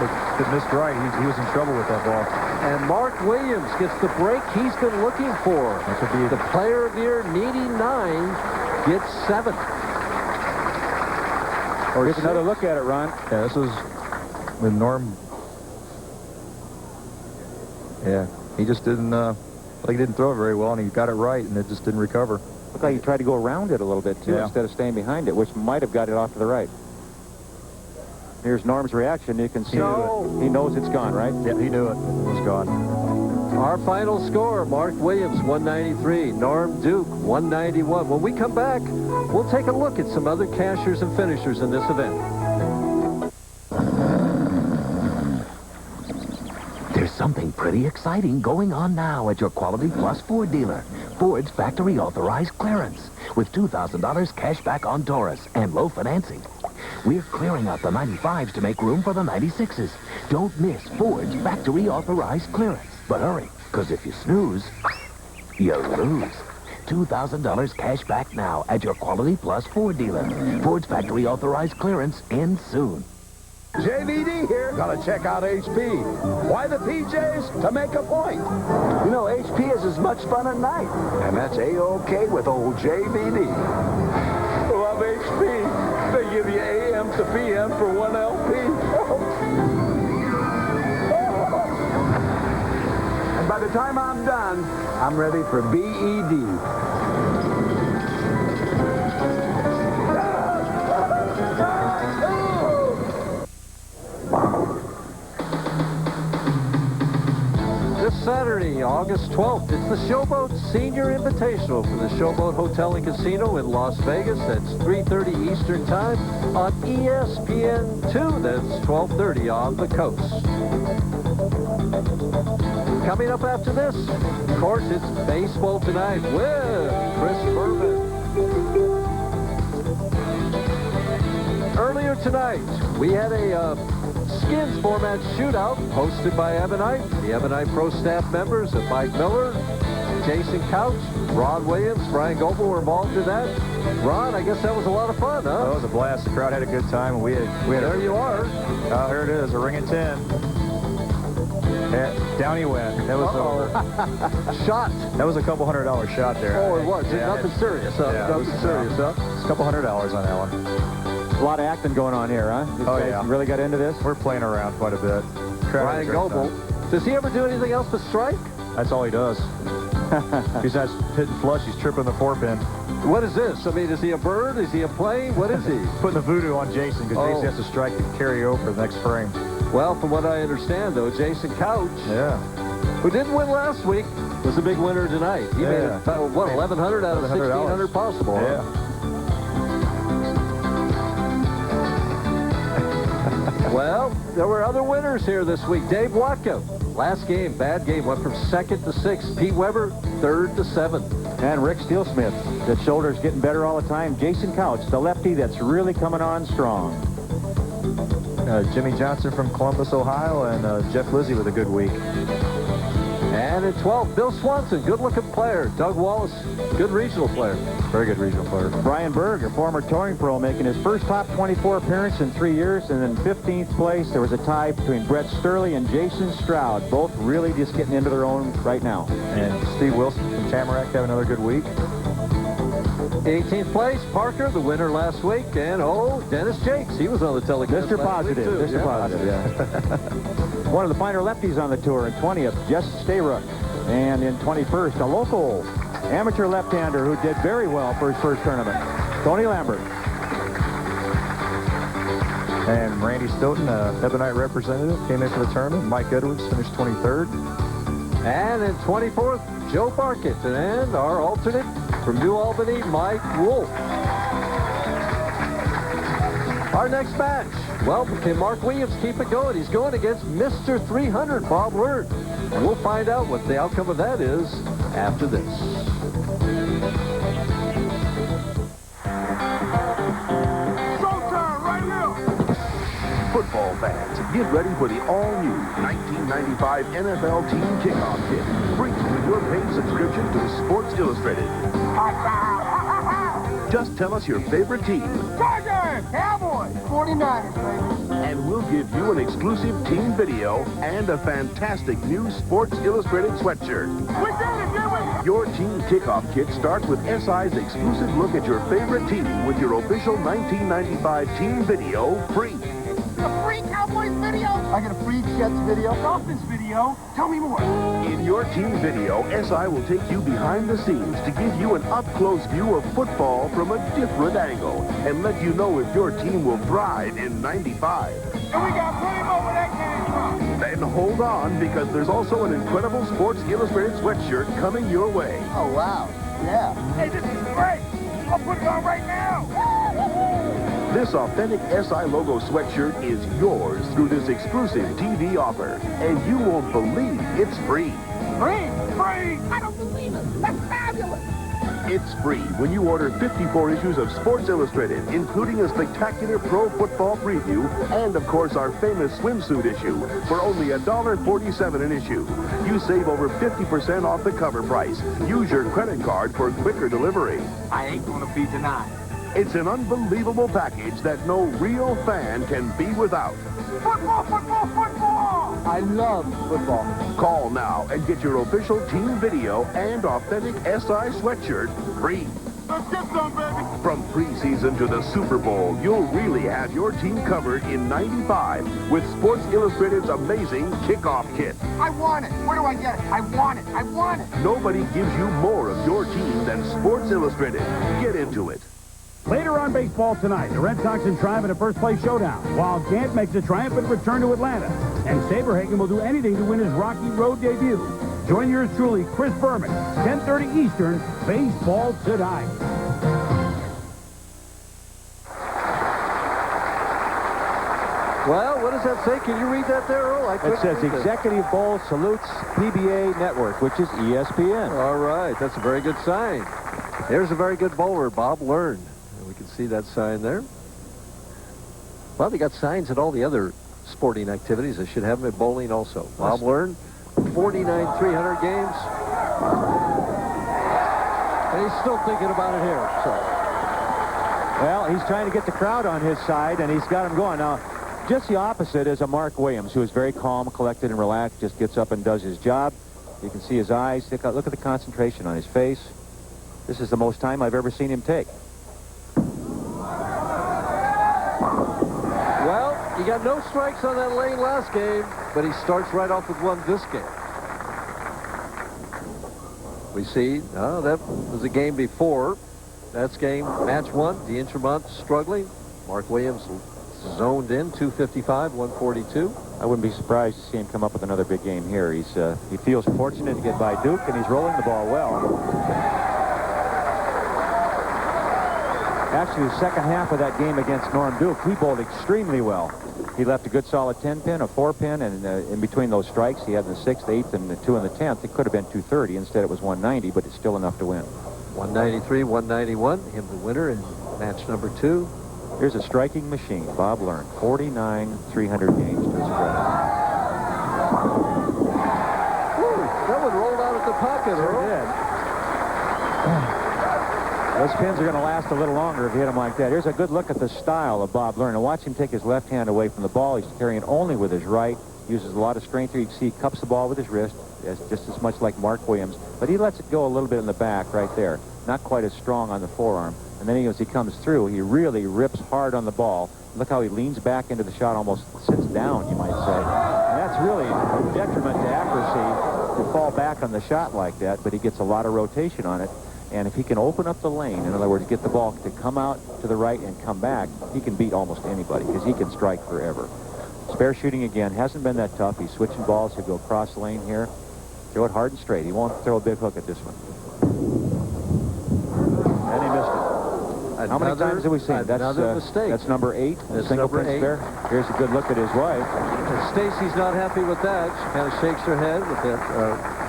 it missed right, he was in trouble with that ball. And Mark Williams gets the break he's been looking for. That could be the player of the year, needing 9, gets 7. Or get another look at it, Ron. Yeah, this was with Norm. Yeah, he just didn't, like he didn't throw it very well, and he got it right, and it just didn't recover. Looked like he tried to go around it a little bit, too, instead of staying behind it, which might have got it off to the right. Here's Norm's reaction. You can see he knows it's gone, right? Yeah, he knew it. It was gone. Our final score, Mark Williams, 193. Norm Duke, 191. When we come back, we'll take a look at some other cashers and finishers in this event. There's something pretty exciting going on now at your Quality Plus Ford dealer. Ford's factory authorized clearance with $2,000 cash back on Taurus and low financing. We're clearing out the 95s to make room for the 96s. Don't miss Ford's factory authorized clearance. But hurry, because if you snooze, you lose. $2,000 cash back now at your Quality Plus Ford dealer. Ford's factory authorized clearance ends soon. JVD here. Gotta check out HP. Why the PJs? To make a point. You know, HP is as much fun at night. And that's A-OK with old JVD. Love HP. They give you AM to PM for 1 LP. And by the time I'm done, I'm ready for BED. Saturday, August 12th, it's the Showboat Senior Invitational from the Showboat Hotel and Casino in Las Vegas. That's 3:30 Eastern Time on ESPN2. That's 12:30 on the coast. Coming up after this, of course, it's baseball tonight with Chris Berman. Earlier tonight, we had a Skins format shootout hosted by Ebonite. The Ebonite Pro staff members of Mike Miller, Jason Couch, Ron Williams, Brian Goebel were involved in that. Ron, I guess that was a lot of fun, huh? That was a blast. The crowd had a good time. We had there you are. Here it is, a ring of 10. And down he went. That was over. Shot. That was a couple $100 shot there. Oh, it was. Yeah, nothing serious, huh? Yeah, nothing serious, huh? It's a couple $100 on that one. A lot of acting going on here, huh? These guys really got into this? We're playing around quite a bit. Brian Goebel. Does he ever do anything else but strike? That's all he does. He's not hitting flush. He's tripping the 4-pin. What is this? I mean, is he a bird? Is he a plane? What is he? Putting the voodoo on Jason because Jason has to strike to carry over the next frame. Well, from what I understand, though, Jason Couch, who didn't win last week, was a big winner tonight. He made, what, 1,100 out of 1,600 possible. Yeah. Huh? Well, there were other winners here this week. Dave Watka, last game, bad game, went from 2nd to 6th. Pete Weber, 3rd to 7th. And Rick Steelsmith, the shoulder's getting better all the time. Jason Couch, the lefty that's really coming on strong. Jimmy Johnson from Columbus, Ohio, and Jeff Lizzie with a good week. And at 12th, Bill Swanson, good-looking player. Doug Wallace, good regional player. Very good regional player. Brian Berg, a former touring pro, making his first top 24 appearance in 3 years. And in 15th place, there was a tie between Brett Sturley and Jason Stroud. Both really just getting into their own right now. And Steve Wilson from Tamarack having another good week. 18th place, Parker, the winner last week. And, Dennis Jakes. He was on the telecast. Mr. Positive. Mr. Positive, yeah. One of the finer lefties on the tour. In 20th, Jess Stayrook. And in 21st, a local amateur left-hander who did very well for his first tournament, Tony Lambert. And Randy Stoughton, Ebonite representative, came in for the tournament. Mike Edwards finished 23rd. And in 24th, Joe Barkett. And our alternate from New Albany, Mike Wolf. Our next match. Well, can Mark Williams keep it going? He's going against Mr. 300, Bob Lurt. And we'll find out what the outcome of that is after this. Showtime right here! Football fans, get ready for the all-new 1995 NFL Team Kickoff Kit. Free with your paid subscription to Sports Illustrated. Just tell us your favorite team. Chargers! Cowboys! 49ers, baby. And we'll give you an exclusive team video and a fantastic new Sports Illustrated sweatshirt. We did it, did we? Your team kickoff kit starts with SI's exclusive look at your favorite team with your official 1995 team video free. A free Cowboys video? I get a free Jets video. Dolphins video? Tell me more. In your team video, SI will take you behind the scenes to give you an up-close view of football from a different angle and let you know if your team will thrive in 95. And we got plenty more where that came from. Then hold on, because there's also an incredible Sports Illustrated sweatshirt coming your way. Oh, wow. Yeah. Hey, this is great. I'll put it on right now. This authentic SI logo sweatshirt is yours through this exclusive TV offer. And you won't believe it's free. Free? Free? I don't believe it. That's fabulous. It's free when you order 54 issues of Sports Illustrated, including a spectacular pro football preview and, of course, our famous swimsuit issue for only $1.47 an issue. You save over 50% off the cover price. Use your credit card for quicker delivery. I ain't gonna be denied. It's an unbelievable package that no real fan can be without. Football, football, football! I love football. Call now and get your official team video and authentic SI sweatshirt free. Let's get some, baby. From preseason to the Super Bowl, you'll really have your team covered in 95 with Sports Illustrated's amazing kickoff kit. I want it. Where do I get it? I want it. I want it. Nobody gives you more of your team than Sports Illustrated. Get into it. Later on baseball tonight, the Red Sox and Tribe in a first-place showdown, while Gant makes a triumphant return to Atlanta, and Saberhagen will do anything to win his Rocky Road debut. Join yours truly, Chris Berman, 10:30 Eastern, Baseball Tonight. Well, what does that say? Can you read that there, Earl? It says Executive Bowl salutes PBA Network, which is ESPN. All right, that's a very good sign. There's a very good bowler, Bob Learn. We can see that sign there. Well, they got signs at all the other sporting activities. They should have them at bowling also. Bob Learn, 49 300 games. And he's still thinking about it here. So. Well, he's trying to get the crowd on his side, and he's got them going. Now, just the opposite is a Mark Williams, who is very calm, collected, and relaxed, just gets up and does his job. You can see his eyes. Look at the concentration on his face. This is the most time I've ever seen him take. Well, he got no strikes on that lane last game, but he starts right off with one this game. We see, that was the game before. That's game, match one. DeIntremont struggling. Mark Williams zoned in, 255, 142. I wouldn't be surprised to see him come up with another big game here. He feels fortunate to get by Duke, and he's rolling the ball well. Actually, the second half of that game against Norm Duke, he bowled extremely well. He left a good solid 10-pin, a 4-pin, and in between those strikes, he had the 6th, 8th, and the 2 in the 10th. It could have been 230. Instead, it was 190, but it's still enough to win. 193, 191, him the winner in match number 2. Here's a striking machine, Bob Learn, 49 300 games to his credit. That one rolled out at the pocket, Earl. Those pins are going to last a little longer if you hit them like that. Here's a good look at the style of Bob Learn. And watch him take his left hand away from the ball. He's carrying only with his right. Uses a lot of strength here. You can see he cups the ball with his wrist, just as much like Mark Williams. But he lets it go a little bit in the back right there. Not quite as strong on the forearm. And then as he comes through, he really rips hard on the ball. Look how he leans back into the shot, almost sits down, you might say. And that's really a detriment to accuracy to fall back on the shot like that, but he gets a lot of rotation on it. And if he can open up the lane, in other words, get the ball to come out to the right and come back, he can beat almost anybody because he can strike forever. Spare shooting again, hasn't been that tough. He's switching balls. He'll go cross lane here. Throw it hard and straight. He won't throw a big hook at this one. And he missed it. How many times have we seen? Another mistake. That's number 8. That's single number 8. There. Here's a good look at his wife. And Stacy's not happy with that. She kind of shakes her head with that.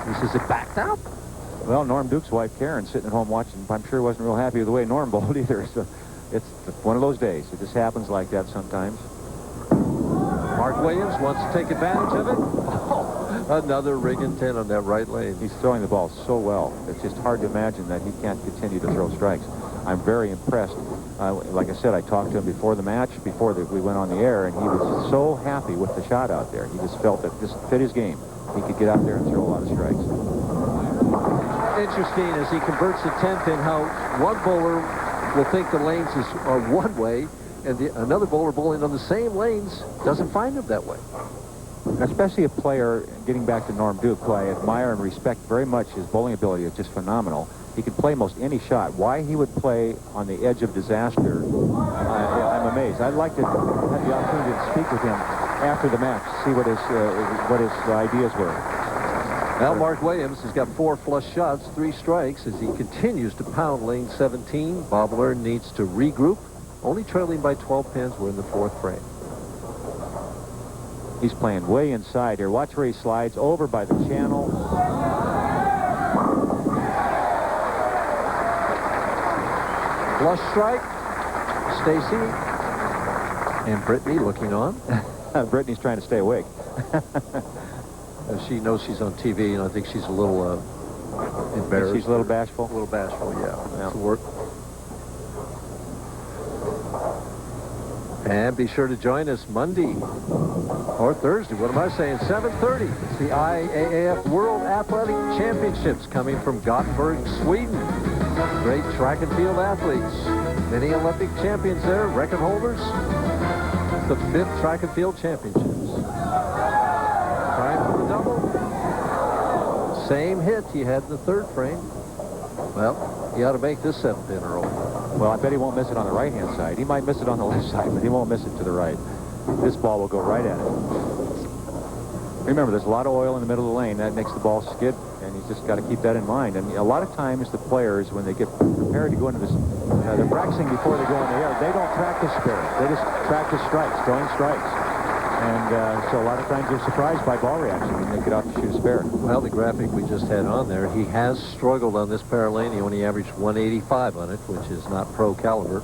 He says, it backed out. Well, Norm Duke's wife, Karen, sitting at home watching, I'm sure wasn't real happy with the way Norm bowled either. So it's one of those days. It just happens like that sometimes. Mark Williams wants to take advantage of it. Oh, another ring and 10 on that right lane. He's throwing the ball so well. It's just hard to imagine that he can't continue to throw strikes. I'm very impressed. Like I said, I talked to him before the match, we went on the air, and he was so happy with the shot out there. He just felt that this fit his game. He could get out there and throw a lot of strikes. Interesting as he converts the 10-pin, how one bowler will think the lanes are one way, and another bowler bowling on the same lanes doesn't find them that way. Especially a player, getting back to Norm Duke, who I admire and respect very much. His bowling ability is just phenomenal. He can play most any shot. Why he would play on the edge of disaster, I'm amazed. I'd like to have the opportunity to speak with him after the match, see what his ideas were. Well, Mark Williams has got 4 flush shots, 3 strikes as he continues to pound lane 17. Bob Learn needs to regroup. Only trailing by 12 pins. We're in the 4th frame. He's playing way inside here. Watch where he slides over by the channel. Flush strike. Stacy and Brittany looking on. Brittany's trying to stay awake. She knows she's on TV, and I think she's a little embarrassed. She's a little bashful? A little bashful, yeah. To work. And be sure to join us Monday or Thursday. What am I saying? 7:30. It's the IAAF World Athletic Championships coming from Gothenburg, Sweden. Great track and field athletes. Many Olympic champions there, record holders. It's the 5th track and field championships. Trying for the double. Same hit he had in the 3rd frame. Well, he ought to make this 7-pin roll. Well, I bet he won't miss it on the right-hand side. He might miss it on the left side, but he won't miss it to the right. This ball will go right at it. Remember, there's a lot of oil in the middle of the lane. That makes the ball skid, and he's just got to keep that in mind. And a lot of times the players, when they get prepared to go into this, they're practicing before they go in the air. They don't practice spare. They just practice strikes, throwing strikes. And so a lot of times they're surprised by ball reaction when they get out to shoot a spare. Well, the graphic we just had on there, he has struggled on this pair of lane. He only averaged 185 on it, which is not pro caliber.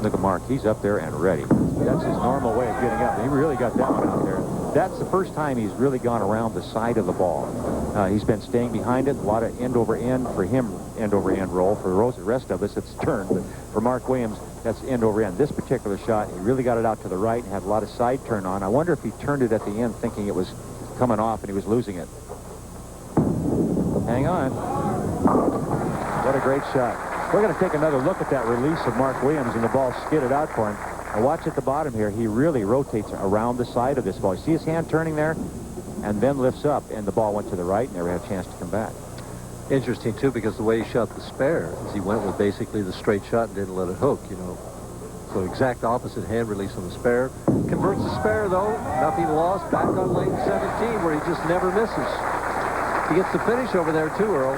Look at Mark. He's up there and ready. That's his normal way of getting up. He really got that one out there. That's the first time he's really gone around the side of the ball. He's been staying behind it. A lot of end over end for him, end over end roll. For the rest of us, it's turn. But for Mark Williams, that's end over end. This particular shot, he really got it out to the right and had a lot of side turn on. I wonder if he turned it at the end thinking it was coming off and he was losing it. Hang on. What a great shot. We're going to take another look at that release of Mark Williams, and the ball skidded out for him. Now watch at the bottom here. He really rotates around the side of this ball. You see his hand turning there? And then lifts up, and the ball went to the right and never had a chance to come back. Interesting, too, because the way he shot the spare is he went with basically the straight shot and didn't let it hook, you know. So exact opposite hand release on the spare. Converts the spare, though. Nothing lost. Back on lane 17, where he just never misses. He gets the finish over there, too, Earl.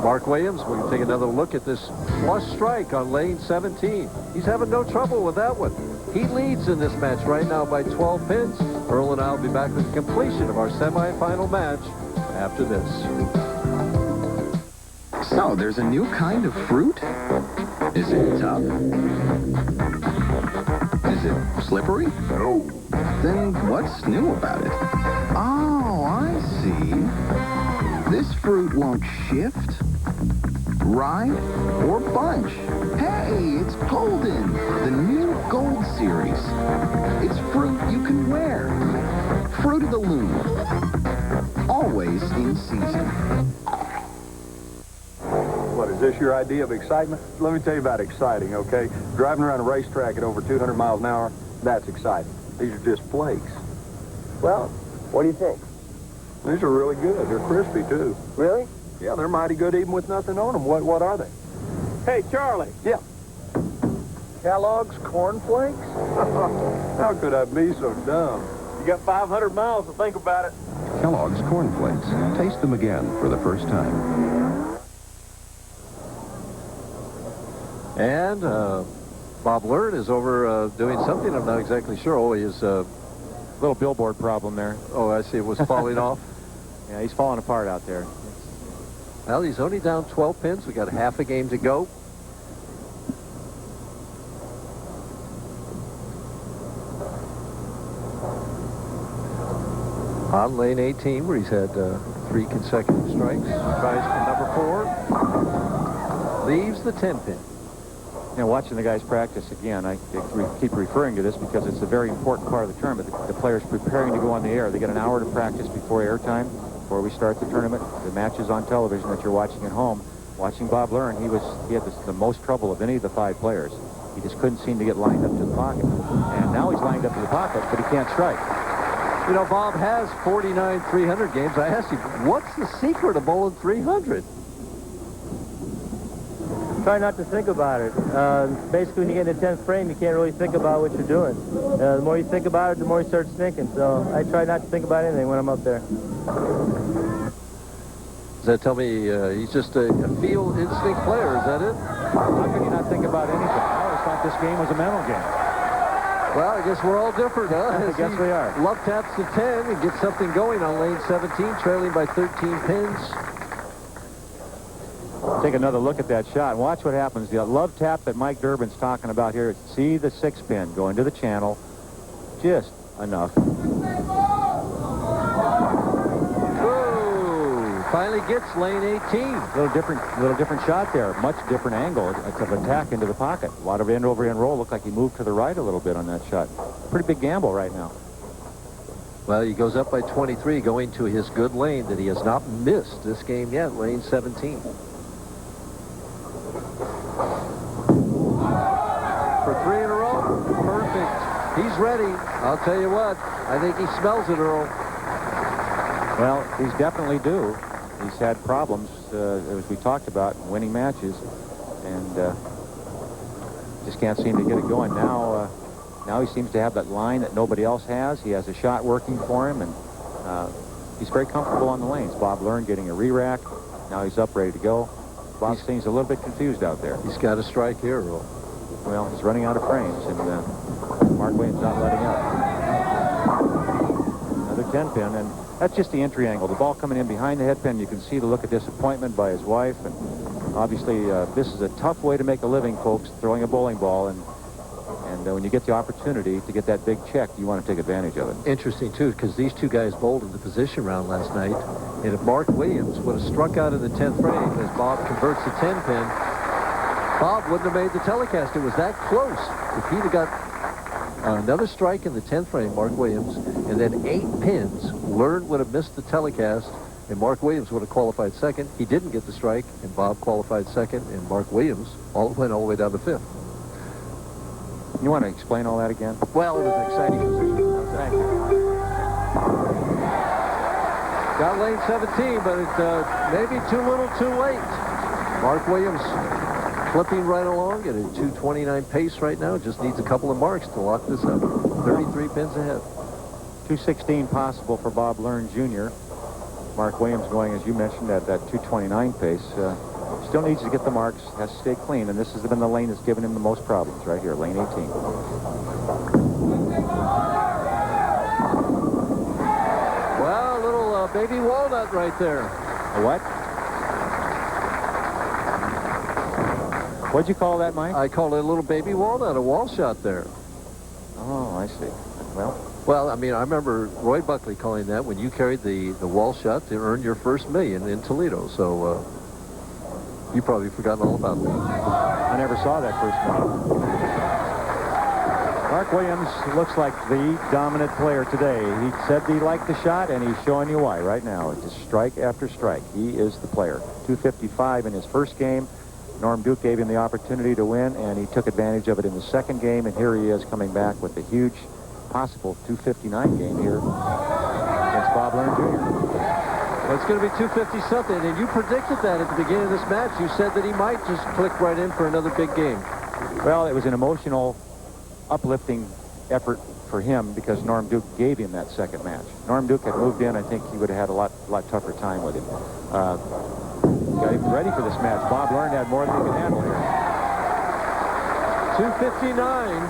Mark Williams, we can take another look at this flush strike on lane 17. He's having no trouble with that one. He leads in this match right now by 12 pins. Earl and I will be back with the completion of our semifinal match after this. So, there's a new kind of fruit? Is it tough? Is it slippery? No. Then what's new about it? Oh, I see. This fruit won't shift, ride, or bunch. Hey, it's golden. The new Gold Series. It's fruit you can wear. Fruit of the Loom. Always in season. What, is this your idea of excitement? Let me tell you about exciting, okay? Driving around a racetrack at over 200 miles an hour, that's exciting. These are just flakes. Well, what do you think? These are really good. They're crispy, too. Really? Yeah, they're mighty good even with nothing on them. What are they? Hey, Charlie. Yeah. Kellogg's Corn Flakes? How could I be so dumb? You got 500 miles to think about it. Kellogg's Corn Flakes. Taste them again for the first time. And Bob Learn is over doing something. I'm not exactly sure. Oh, he is... little billboard problem there. Oh, I see. It was falling off. Yeah, he's falling apart out there. Well, he's only down 12 pins. We got half a game to go. On lane 18, where he's had 3 consecutive strikes. Tries for number 4. Leaves the 10 pin. You know, watching the guys practice again, I keep referring to this because it's a very important part of the tournament. The players preparing to go on the air. They get an hour to practice before airtime, before we start the tournament. The matches on television that you're watching at home. Watching Bob Learn, he had the most trouble of any of the 5 players. He just couldn't seem to get lined up to the pocket. And now he's lined up to the pocket, but he can't strike. You know, Bob has 49 300 games. I asked him, what's the secret of bowling 300? Try not to think about it. Basically, when you get in the 10th frame, you can't really think about what you're doing. The more you think about it, the more you start thinking. So I try not to think about anything when I'm up there. Does that tell me he's just a field instinct player? Is that it? How can you not think about anything? I always thought this game was a mental game. Well, I guess we're all different, huh? I guess we are. Love taps to 10 and gets something going on lane 17, trailing by 13 pins. Take another look at that shot and watch what happens. The love tap that Mike Durbin's talking about here. See the 6 pin go into the channel. Just enough. Finally gets lane 18. Little different shot there. Much different angle of attack into the pocket. A lot of end over end roll. Looked like he moved to the right a little bit on that shot. Pretty big gamble right now. Well, he goes up by 23, going to his good lane that he has not missed this game yet, lane 17. For 3 in a row. Perfect. He's ready. I'll tell you what. I think he smells it, Earl. Well, he's definitely due. He's had problems, as we talked about, winning matches, and just can't seem to get it going. Now he seems to have that line that nobody else has. He has a shot working for him, and he's very comfortable on the lanes. Bob Learn getting a re-rack. Now he's up, ready to go. Bob seems a little bit confused out there. He's got a strike here, Earl. Well, he's running out of frames, and Mark Williams not letting up. Another 10 pin, and that's just the entry angle. The ball coming in behind the head pin. You can see the look of disappointment by his wife. And obviously, this is a tough way to make a living, folks, throwing a bowling ball. And when you get the opportunity to get that big check, you want to take advantage of it. Interesting, too, because these two guys bowled in the position round last night. And if Mark Williams would have struck out in the 10th frame as Bob converts the 10 pin, Bob wouldn't have made the telecast. It was that close. If he'd have got another strike in the 10th frame, Mark Williams, and then 8 pins, Learn would have missed the telecast, and Mark Williams would have qualified second. He didn't get the strike, and Bob qualified second, and Mark Williams went all the way down to 5th. You want to explain all that again? Well, it was an exciting position. Thank you. Got lane 17, but it may be too little too late. Mark Williams clipping right along at a 229 pace right now. Just needs a couple of marks to lock this up. 33 pins ahead. 216 possible for Bob Learn Jr. Mark Williams going, as you mentioned, at that 229 pace. Still needs to get the marks, has to stay clean, and this has been the lane that's given him the most problems right here, lane 18. Well, a little baby walnut right there. A what? What'd you call that, Mike? I call it a little baby walnut, a wall shot there. Oh, I see. Well, I mean, I remember Roy Buckley calling that when you carried the wall shot to earn your first $1 million in Toledo. So you've probably forgotten all about that. I never saw that first $1 million. Mark Williams looks like the dominant player today. He said he liked the shot, and he's showing you why right now. It's just strike after strike. He is the player. 255 in his first game. Norm Duke gave him the opportunity to win, and he took advantage of it in the second game, and here he is coming back with a huge possible 259 game here against Bob Learn Jr. Well, it's going to be 250-something, and you predicted that at the beginning of this match. You said that he might just click right in for another big game. Well, it was an emotional, uplifting effort for him because Norm Duke gave him that second match. Norm Duke had moved in. I think he would have had a lot tougher time with him. Got him ready for this match. Bob Learn had more than he could handle here. 259.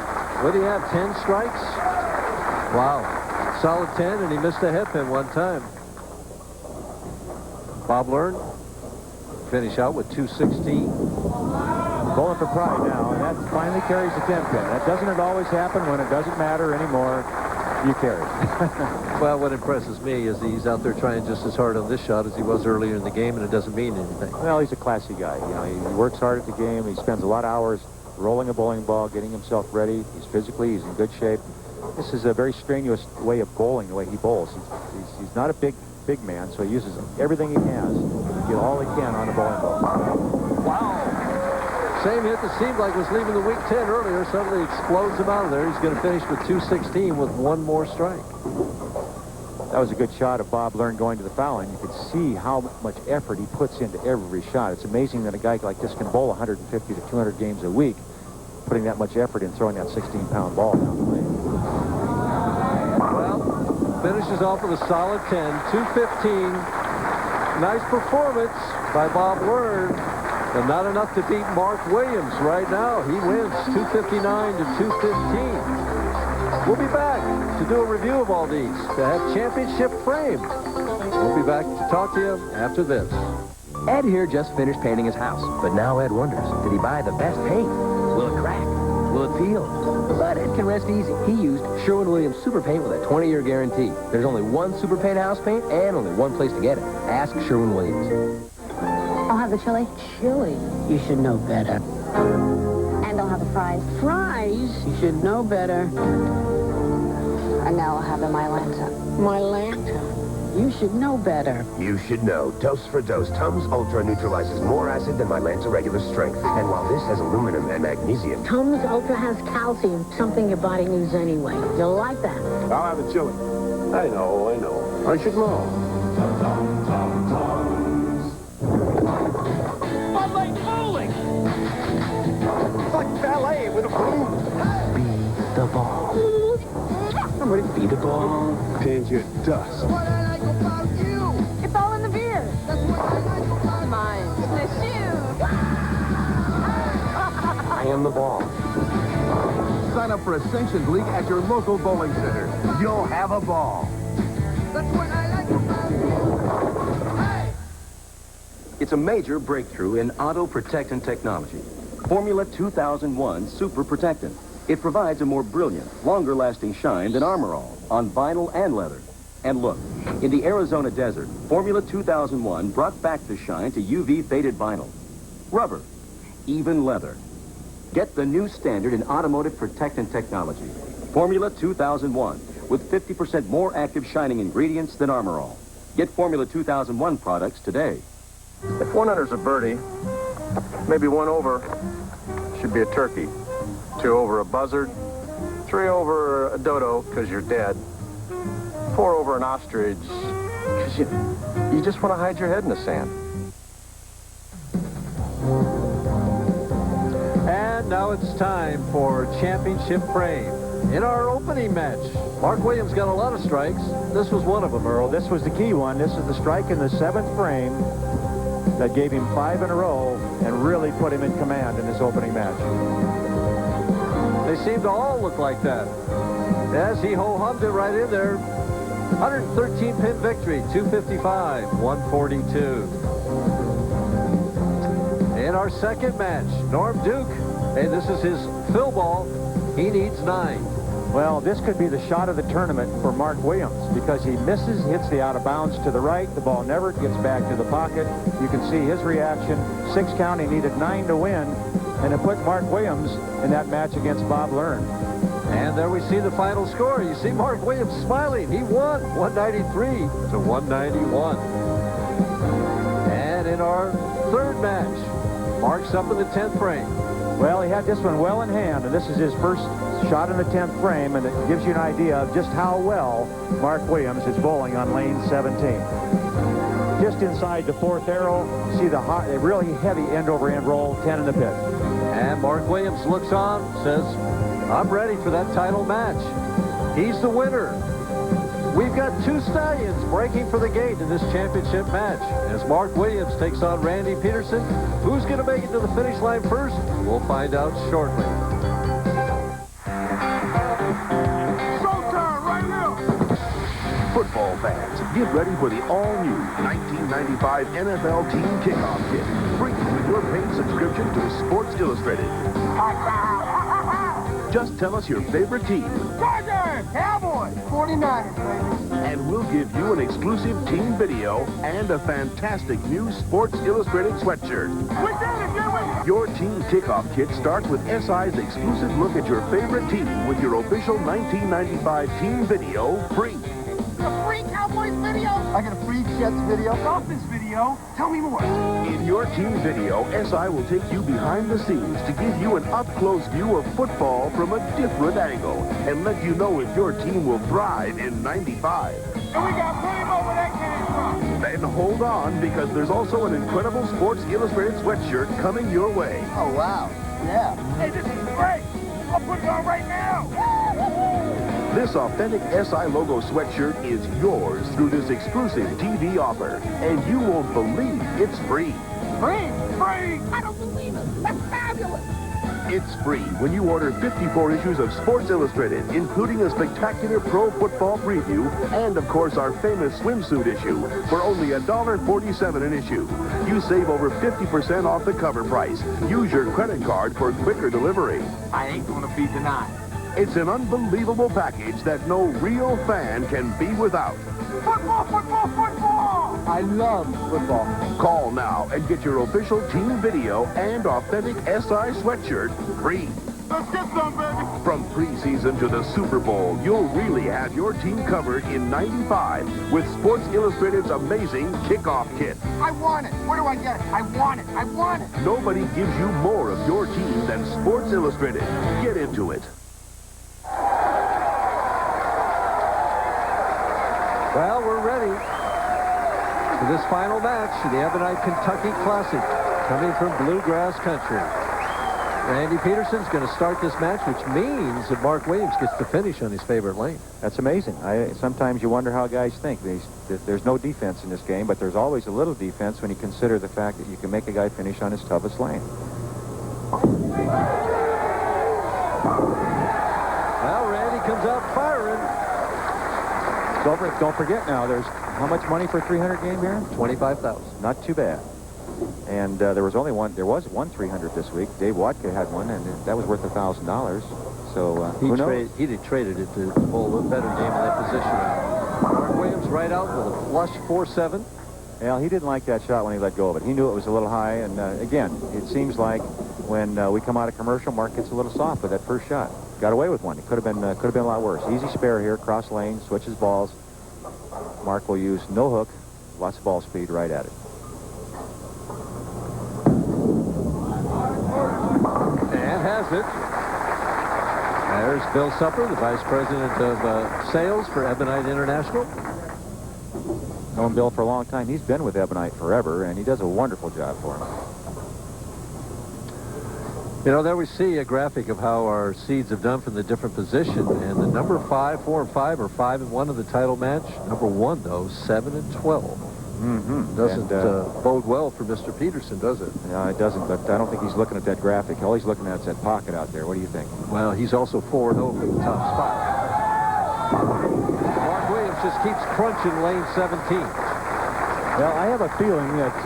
What do you have, 10 strikes? Wow. Solid 10, and he missed a head pin one time. Bob Learn finish out with 216. Bowling for pride now, and that finally carries the 10 pin. That doesn't always happen when it doesn't matter anymore. few carries. Well, what impresses me is he's out there trying just as hard on this shot as he was earlier in the game, and it doesn't mean anything. Well, he's a classy guy. You know, he works hard at the game. He spends a lot of hours rolling a bowling ball, getting himself ready. He's in good shape. This is a very strenuous way of bowling, the way he bowls. He's not a big man, so he uses everything he has to get all he can on a bowling ball. Wow. Same hit that seemed like was leaving the weak 10 earlier suddenly explodes him out of there. He's going to finish with 216 with one more strike. That was a good shot of Bob Learn going to the foul line. You could see how much effort he puts into every shot. It's amazing that a guy like this can bowl 150 to 200 games a week, putting that much effort in throwing that 16-pound ball down the lane. Well, finishes off with a solid 10, 215. Nice performance by Bob Learn, but not enough to beat Mark Williams right now. He wins 259 to 215. We'll be back to do a review of all these, to have championship frame. We'll be back to talk to you after this. Ed here just finished painting his house, but now Ed wonders, did he buy the best paint? Will it crack? Will it peel? But Ed can rest easy. He used Sherwin-Williams Super Paint with a 20-year guarantee. There's only one Super Paint house paint and only one place to get it. Ask Sherwin-Williams. I'll have the chili. Chili? You should know better. And I'll have the fries. Fries? You should know better. And now I'll have the Mylanta. Mylanta? You should know better. You should know. Dose for dose, Tums Ultra neutralizes more acid than Mylanta regular strength. And while this has aluminum and magnesium... Tums Ultra has calcium, something your body needs anyway. You'll like that. I'll have the chili. I know. I should know. Bud Light bowling! It's like ballet with a balloon. Be the ball. Somebody Be the ball. Pins your dust. It's all in the beer. Mine. The shoe. I am the ball. Sign up for a sanctioned league at your local bowling center. You'll have a ball. That's what I like about you. Hey! It's a major breakthrough in auto protectant technology. Formula 2001 Super Protectant. It provides a more brilliant, longer-lasting shine than Armor All on vinyl and leather. And look, in the Arizona desert, Formula 2001 brought back the shine to UV faded vinyl. Rubber, even leather. Get the new standard in automotive protectant technology. Formula 2001, with 50% more active shining ingredients than Armor All. Get Formula 2001 products today. If one under's a birdie, maybe one over should be a turkey. 2 over a buzzard, 3 over a dodo, because you're dead, 4 over an ostrich, because you just want to hide your head in the sand. And now it's time for championship frame. In our opening match, Mark Williams got a lot of strikes. This was one of them, Earl. This was the key one. This is the strike in the 7th frame that gave him 5 in a row and really put him in command in this opening match. They seem to all look like that. As he ho-hummed it right in there. 113-pin victory, 255, 142. In our second match, Norm Duke, hey, this is his fill ball. He needs 9. Well, this could be the shot of the tournament for Mark Williams because he misses, hits the out of bounds to the right. The ball never gets back to the pocket. You can see his reaction. 6 count, he needed 9 to win. And it put Mark Williams in that match against Bob Learn. And there we see the final score. You see Mark Williams smiling. He won 193 to 191. And in our third match, Mark's up in the 10th frame. Well, he had this one well in hand, and this is his first shot in the 10th frame, and it gives you an idea of just how well Mark Williams is bowling on lane 17. Just inside the 4th arrow, see the really heavy end-over-end roll, 10 in the pit. And Mark Williams looks on, says, I'm ready for that title match. He's the winner. We've got 2 stallions breaking for the gate in this championship match. As Mark Williams takes on Randy Pedersen, who's going to make it to the finish line first? We'll find out shortly. Showtime right here! Football fans, get ready for the all-new 1995 NFL Team Kickoff Kit. Free with your paid subscription to Sports Illustrated. Just tell us your favorite team. Tigers! Cowboys! 49ers, baby. And we'll give you an exclusive team video and a fantastic new Sports Illustrated sweatshirt. We did it! You're with Your team kickoff kit starts with SI's exclusive look at your favorite team with your official 1995 team video free. a free Cowboys video. I get a free Jets video. Dolphins video. Tell me more. In your team video, SI will take you behind the scenes to give you an up-close view of football from a different angle and let you know if your team will thrive in 95. And we got plenty more where that came from. Then hold on, because there's also an incredible Sports Illustrated sweatshirt coming your way. Oh, wow. Yeah. Hey, this is great. I'll put it on right now. This authentic SI logo sweatshirt is yours through this exclusive TV offer, and you won't believe it's free. Free? Free? I don't believe it. That's fabulous. It's free when you order 54 issues of Sports Illustrated, including a spectacular pro football preview and, of course, our famous swimsuit issue for only $1.47 an issue. You save over 50% off the cover price. Use your credit card for quicker delivery. I ain't gonna be denied. It's an unbelievable package that no real fan can be without. Football, football, football! I love football. Call now and get your official team video and authentic SI sweatshirt free. Let's get some, baby. From preseason to the Super Bowl, you'll really have your team covered in 95 with Sports Illustrated's amazing kickoff kit. I want it. Where do I get it? I want it. I want it. Nobody gives you more of your team than Sports Illustrated. Get into it. Well, we're ready for this final match, the Ebonite Kentucky Classic, coming from Bluegrass Country. Randy Pedersen's going to start this match, which means that Mark Williams gets to finish on his favorite lane. That's amazing. Sometimes you wonder how guys think. There's no defense in this game, but there's always a little defense when you consider the fact that you can make a guy finish on his toughest lane. Well, Randy comes out firing. Don't forget now, there's how much money for a 300 game here? $25,000. Not too bad. And there was one 300 this week. Dave Watka had one, and that was worth $1,000. So who knows? He'd traded it to pull a better game in that position. Mark Williams right out with a flush 4-7. Well, he didn't like that shot when he let go of it. He knew it was a little high, and again, it seems like when we come out of commercial, Mark gets a little soft with that first shot. Got away with one. It could have been a lot worse. Easy spare here, cross lane, switches balls. Mark will use no hook, lots of ball speed right at it. And has it. There's Bill Supper, the Vice President of Sales for Ebonite International. Known Bill for a long time. He's been with Ebonite forever, and he does a wonderful job for him. You know, there we see a graphic of how our seeds have done from the different positions. And the number 5, 4, and 5 are 5-1 in the title match. Number 1, though, 7-12. Mm-hmm. Doesn't bode well for Mr. Pedersen, does it? No, it doesn't, but I don't think he's looking at that graphic. All he's looking at is that pocket out there. What do you think? Well, he's also 4-0 for the top spot. Mark Williams just keeps crunching lane 17. Well, I have a feeling that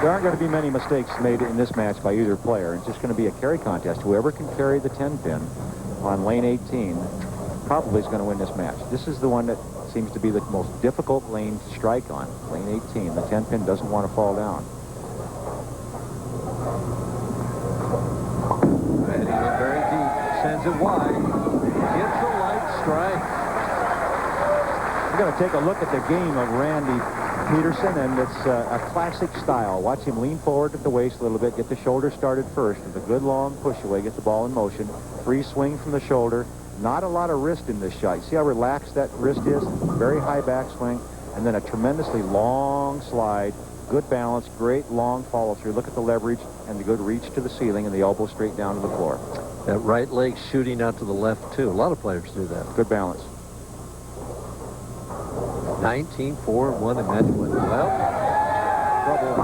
there aren't going to be many mistakes made in this match by either player. It's just going to be a carry contest. Whoever can carry the 10-pin on lane 18 probably is going to win this match. This is the one that seems to be the most difficult lane to strike on. Lane 18. The 10-pin doesn't want to fall down. Heading in very deep. Sends it wide. Gets a light strike. We're going to take a look at the game of Randy Pedersen, and it's a classic style. Watch him lean forward at the waist a little bit, get the shoulder started first with a good long push away, get the ball in motion, free swing from the shoulder. Not a lot of wrist in this shot. You see how relaxed that wrist is? Very high backswing, and then a tremendously long slide, good balance, great long follow through. Look at the leverage and the good reach to the ceiling and the elbow straight down to the floor. That right leg shooting out to the left, too. A lot of players do that. Good balance. 19-4-1 in match win. Well, trouble.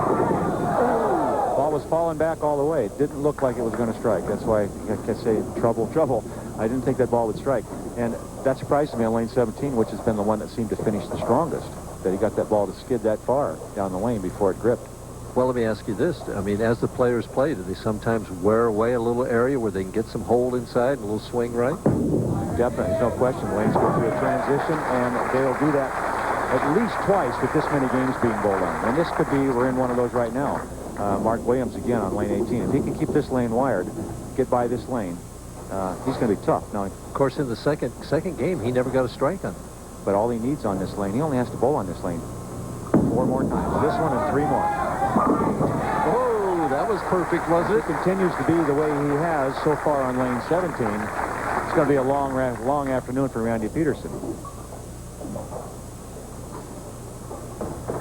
Ball was falling back all the way. It didn't look like it was going to strike. That's why I can say trouble. I didn't think that ball would strike. And that surprised me on lane 17, which has been the one that seemed to finish the strongest, that he got that ball to skid that far down the lane before it gripped. Well, let me ask you this. I mean, as the players play, do they sometimes wear away a little area where they can get some hold inside and a little swing right? Definitely, there's no question. Lanes go through a transition, and they'll do that at least twice with this many games being bowled on. And this could be, we're in one of those right now. Mark Williams again on lane 18. If he can keep this lane wired, get by this lane, he's going to be tough. Now, of course, in the second game, he never got a strike on it. But all he needs on this lane, he only has to bowl on this lane 4 more times. This one and 3 more. Oh, that was perfect, was it? It continues to be the way he has so far on lane 17. It's going to be a long afternoon for Randy Pedersen.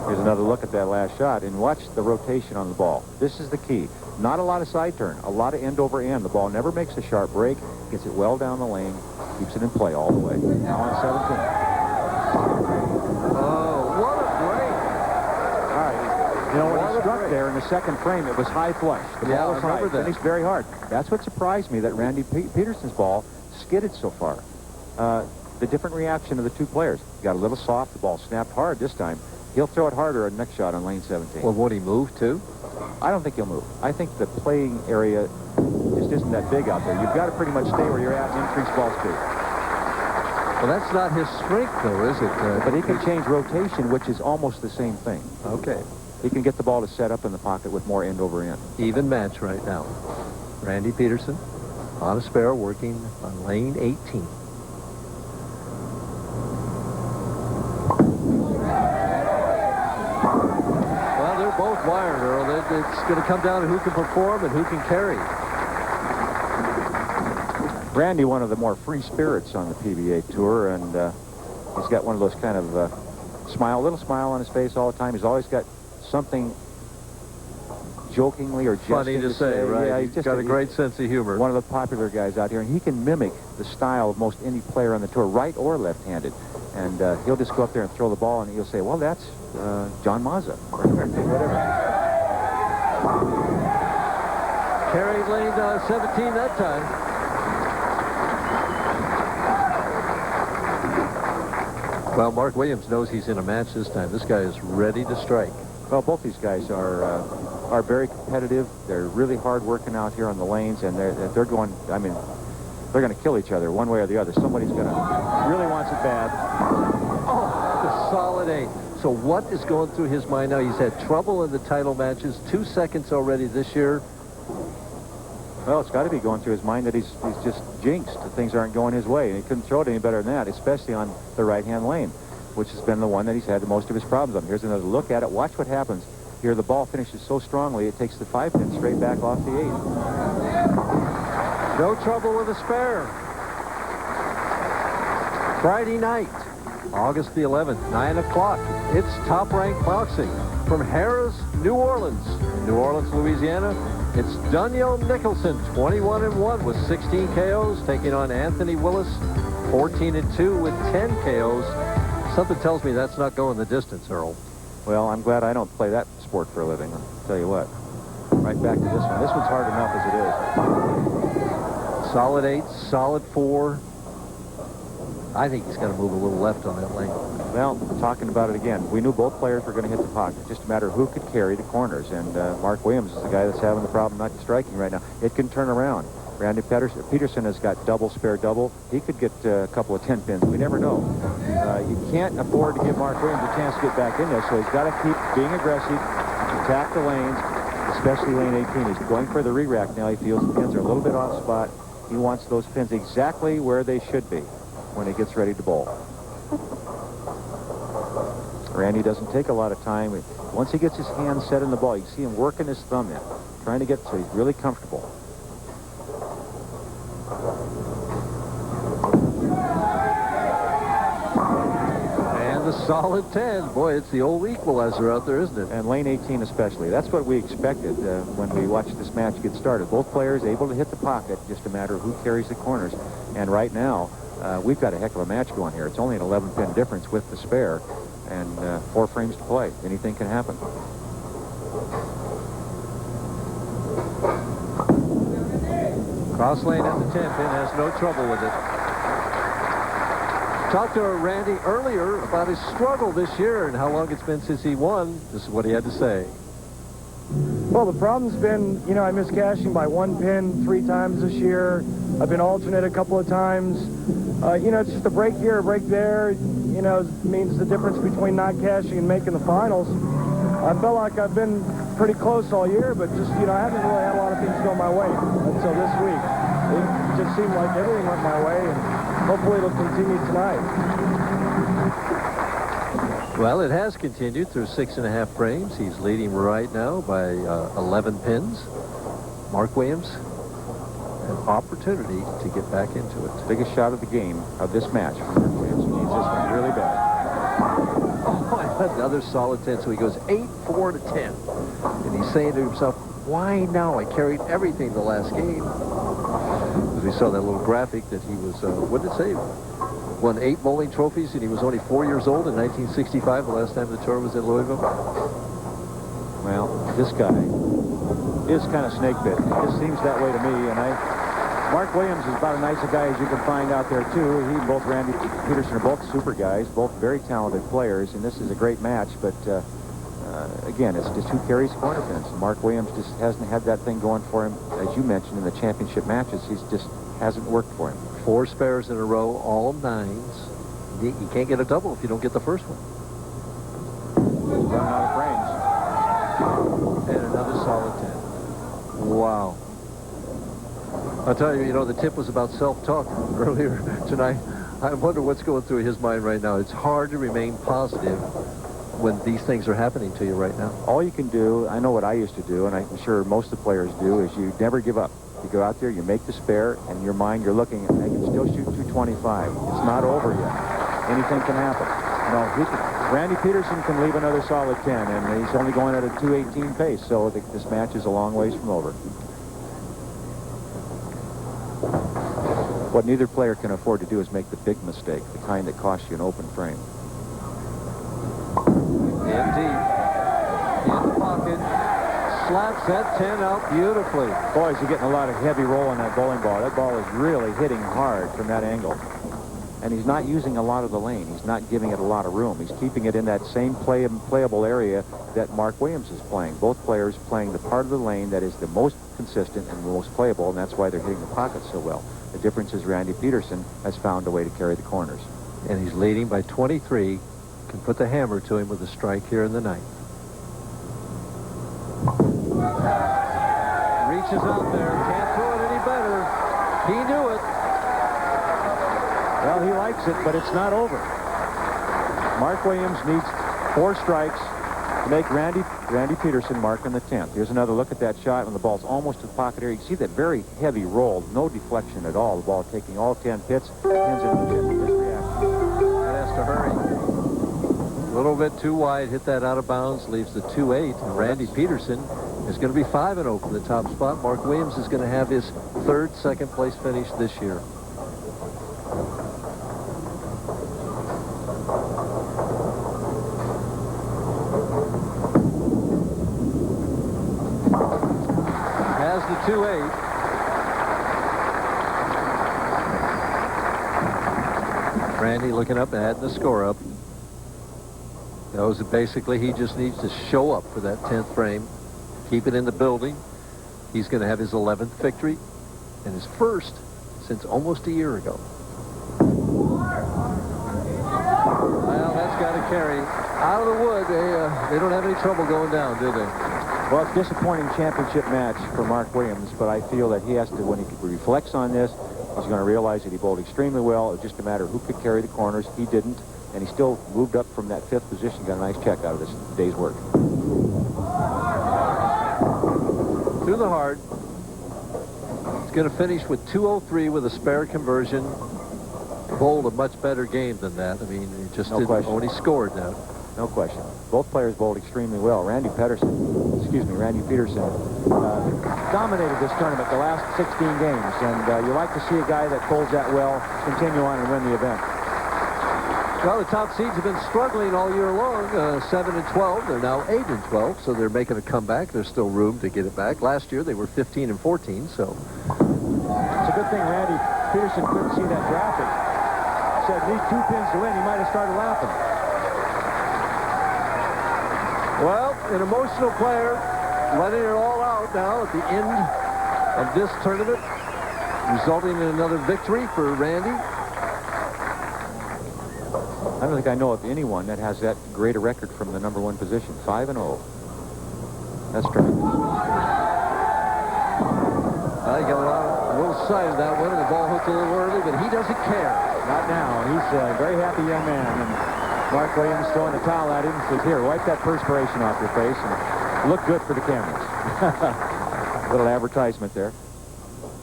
Here's another look at that last shot, and watch the rotation on the ball. This is the key. Not a lot of side turn, a lot of end over end. The ball never makes a sharp break, gets it well down the lane, keeps it in play all the way. Now on 17. Oh, what a break. All right. You know, when he struck there in the second frame, it was high flush. The ball was high, finished very hard. That's what surprised me, that Randy Pedersen's ball skidded so far. The different reaction of the two players. Got a little soft, the ball snapped hard this time. He'll throw it harder on the next shot on lane 17. Well, would he move, too? I don't think he'll move. I think the playing area just isn't that big out there. You've got to pretty much stay where you're at and increase ball speed. Well, that's not his strength, though, is it? But he can change rotation, which is almost the same thing. Okay. He can get the ball to set up in the pocket with more end over end. Even match right now. Randy Pedersen on a spare working on lane 18. Both wired, Earl. It's going to come down to who can perform and who can carry. Randy, one of the more free spirits on the PBA Tour, and he's got one of those kind of little smile on his face all the time. He's always got something jokingly or funny to say, right? Yeah, he's got a great sense of humor. One of the popular guys out here, and he can mimic the style of most any player on the tour, right or left-handed. And he'll just go up there and throw the ball, and he'll say, well, that's John Mazza, or whatever. Carried lane 17 that time. Well, Mark Williams knows he's in a match this time. This guy is ready to strike. Well, both these guys are very competitive. They're really hard working out here on the lanes, and they're going, I mean, they're going to kill each other one way or the other. Somebody's going to really wants it bad. Oh, the solid 8. So what is going through his mind now? He's had trouble in the title matches, 2 seconds already this year. Well, it's got to be going through his mind that he's just jinxed, that things aren't going his way. And he couldn't throw it any better than that, especially on the right-hand lane, which has been the one that he's had the most of his problems on. Here's another look at it. Watch what happens. Here, the ball finishes so strongly, it takes the 5-pin straight back off the 8. No trouble with a spare. Friday night, August the 11th, 9 o'clock. It's top-ranked boxing from Harrah's, New Orleans. In New Orleans, Louisiana, it's Daniel Nicholson, 21-1 with 16 KOs, taking on Anthony Willis, 14-2 with 10 KOs. Something tells me that's not going the distance, Earl. Well, I'm glad I don't play that sport for a living. I'll tell you what. Right back to this one. This one's hard enough as it is. Solid 8, solid 4. I think he's got to move a little left on that lane. Well, talking about it again, we knew both players were going to hit the pocket. Just a matter of who could carry the corners. And Mark Williams is the guy that's having the problem not striking right now. It can turn around. Randy Pedersen has got double, spare double. He could get a couple of 10 pins. We never know. You can't afford to give Mark Williams a chance to get back in there, so he's got to keep being aggressive, attack the lanes, especially lane 18. He's going for the re-rack now. He feels the pins are a little bit off spot. He wants those pins exactly where they should be when he gets ready to bowl. Randy doesn't take a lot of time. Once he gets his hand set in the ball, you can see him working his thumb in, trying to get so he's really comfortable. And the solid 10. Boy, it's the old equalizer out there, isn't it? And lane 18 especially. That's what we expected when we watched this match get started. Both players able to hit the pocket, just a matter of who carries the corners. And right now, we've got a heck of a match going here. It's only an 11-pin difference with the spare, and 4 frames to play. Anything can happen. Cross lane at the 10-pin, has no trouble with it. Talked to Randy earlier about his struggle this year and how long it's been since he won. This is what he had to say. Well, the problem's been, you know, I missed cashing by 1 pin 3 times this year. I've been alternate a couple of times. You know, it's just a break here, a break there. You know, means the difference between not cashing and making the finals. I felt like I've been pretty close all year, but just, you know, I haven't really had a lot of things go my way until this week. It just seemed like everything went my way, and hopefully it'll continue tonight. Well, it has continued through 6.5 frames. He's leading right now by 11 pins. Mark Williams, an opportunity to get back into it. Biggest shot of the game, of this match. Mark Williams needs this one really bad. Oh, another solid 10. So he goes 8-4 to 10. And he's saying to himself, why now? I carried everything the last game. As we saw that little graphic that he was, what did it say? Won 8 bowling trophies, and he was only 4 years old in 1965, the last time the tour was in Louisville. Well, this guy is kind of snake bitten. It just seems that way to me, and Mark Williams is about as nice a guy as you can find out there, too. He and both Randy Pedersen are both super guys, both very talented players, and this is a great match, but again, it's just who carries corner pins. Mark Williams just hasn't had that thing going for him, as you mentioned, in the championship matches. He's just hasn't worked for him. 4 spares in a row, all 9s. You can't get a double if you don't get the first one. Running out of frames. And another solid 10. Wow. I'll tell you, you know, the tip was about self-talk earlier tonight. I wonder what's going through his mind right now. It's hard to remain positive when these things are happening to you right now. All you can do, I know what I used to do, and I'm sure most of the players do, is you never give up. You go out there, you make the spare, and in your mind, you're looking, and I can still shoot 225. It's not over yet. Anything can happen. You know, Randy Pedersen can leave another solid 10, and he's only going at a 218 pace, so this match is a long ways from over. What neither player can afford to do is make the big mistake, the kind that costs you an open frame. In deep, in the pocket, slaps that 10 out beautifully. Boys, you're getting a lot of heavy roll on that bowling ball. That ball is really hitting hard from that angle. And he's not using a lot of the lane. He's not giving it a lot of room. He's keeping it in that same playable area that Mark Williams is playing. Both players playing the part of the lane that is the most consistent and the most playable, and that's why they're hitting the pocket so well. The difference is Randy Pedersen has found a way to carry the corners. And he's leading by 23. Can put the hammer to him with a strike here in the 9th. Reaches out there. Can't throw it any better. He knew it. Well, he likes it, but it's not over. Mark Williams needs 4 strikes to make Randy Pedersen mark on the 10th. Here's another look at that shot when the ball's almost to the pocket area. You see that very heavy roll, no deflection at all. The ball taking all 10 pits, hands it to his reaction. That has to hurry. A little bit too wide, hit that out of bounds, leaves the 2-8. And Randy Pedersen is going to be 5-0 from the top spot. Mark Williams is going to have his 3rd second-place finish this year. Has the 2-8. Randy looking up, adding the score up. Knows that basically he just needs to show up for that 10th frame, keep it in the building. He's going to have his 11th victory and his first since almost a year ago. Well, that's got to carry. Out of the wood, they don't have any trouble going down, do they? Well, it's a disappointing championship match for Mark Williams, but I feel that he has to, when he reflects on this, he's going to realize that he bowled extremely well. It was just a matter of who could carry the corners. He didn't. And he still moved up from that 5th position, got a nice check out of this day's work. Through the heart. He's going to finish with 203 with a spare conversion. Bowled a much better game than that. I mean, he just didn't only scored now. No question. Both players bowled extremely well. Randy Pedersen, dominated this tournament the last 16 games. And you like to see a guy that bowls that well continue on and win the event. Well, the top seeds have been struggling all year long. 7-12. They're now 8-12, so they're making a comeback. There's still room to get it back. Last year, they were 15-14, so. It's a good thing Randy Pedersen couldn't see that graphic. Said, need 2 pins to win. He might have started laughing. Well, an emotional player letting it all out now at the end of this tournament, resulting in another victory for Randy. I don't think I know of anyone that has that great a record from the #1 position, 5-0. That's tremendous. I got a little side of that one, and the ball hooked a little early, but he doesn't care. Not now. He's a very happy young man. And Mark Williams throwing the towel at him and says, here, wipe that perspiration off your face and look good for the cameras. Little advertisement there.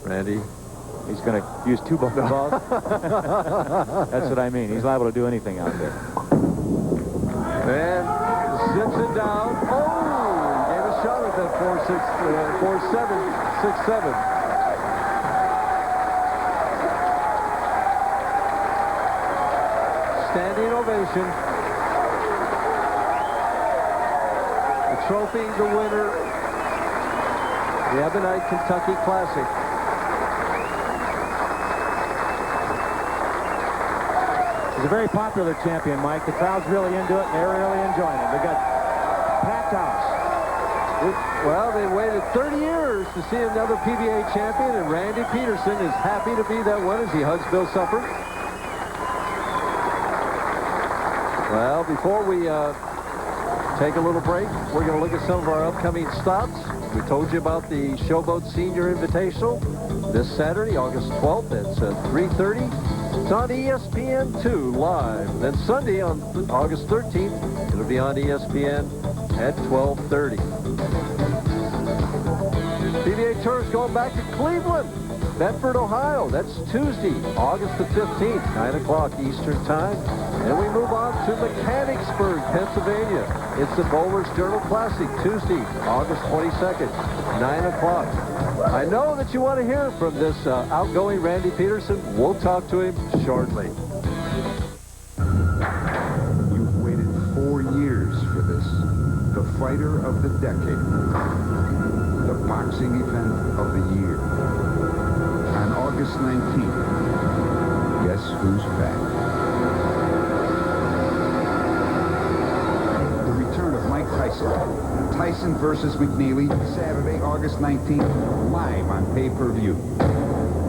Randy. He's going to use 2 balls. That's what I mean. He's liable to do anything out there. And sits it down. Oh, gave a shot at that 4-7, 6-7. Standing ovation. The trophy, the winner, the Ebonite Kentucky Classic. He's a very popular champion, Mike. The crowd's really into it, and they're really enjoying it. They've got packed house. Well, they waited 30 years to see another PBA champion, and Randy Pedersen is happy to be that one as he hugs Bill Supper. Well, before we take a little break, we're going to look at some of our upcoming stops. We told you about the Showboat Senior Invitational this Saturday, August 12th. It's 3:30. It's on ESPN2 live. Then Sunday on August 13th, it'll be on ESPN at 12:30. PBA Tour is going back to Cleveland, Bedford, Ohio. That's Tuesday, August the 15th, 9 o'clock Eastern Time. And we move on to Mechanicsburg, Pennsylvania. It's the Bowler's Journal Classic, Tuesday, August 22nd, 9 o'clock. I know that you want to hear from this outgoing Randy Pedersen. We'll talk to him shortly. You've waited 4 years for this. The fighter of the decade. The boxing event of the year. On August 19th, guess who's back? The return of Mike Tyson. Tyson versus McNeely, Saturday, August 19th, live on pay-per-view.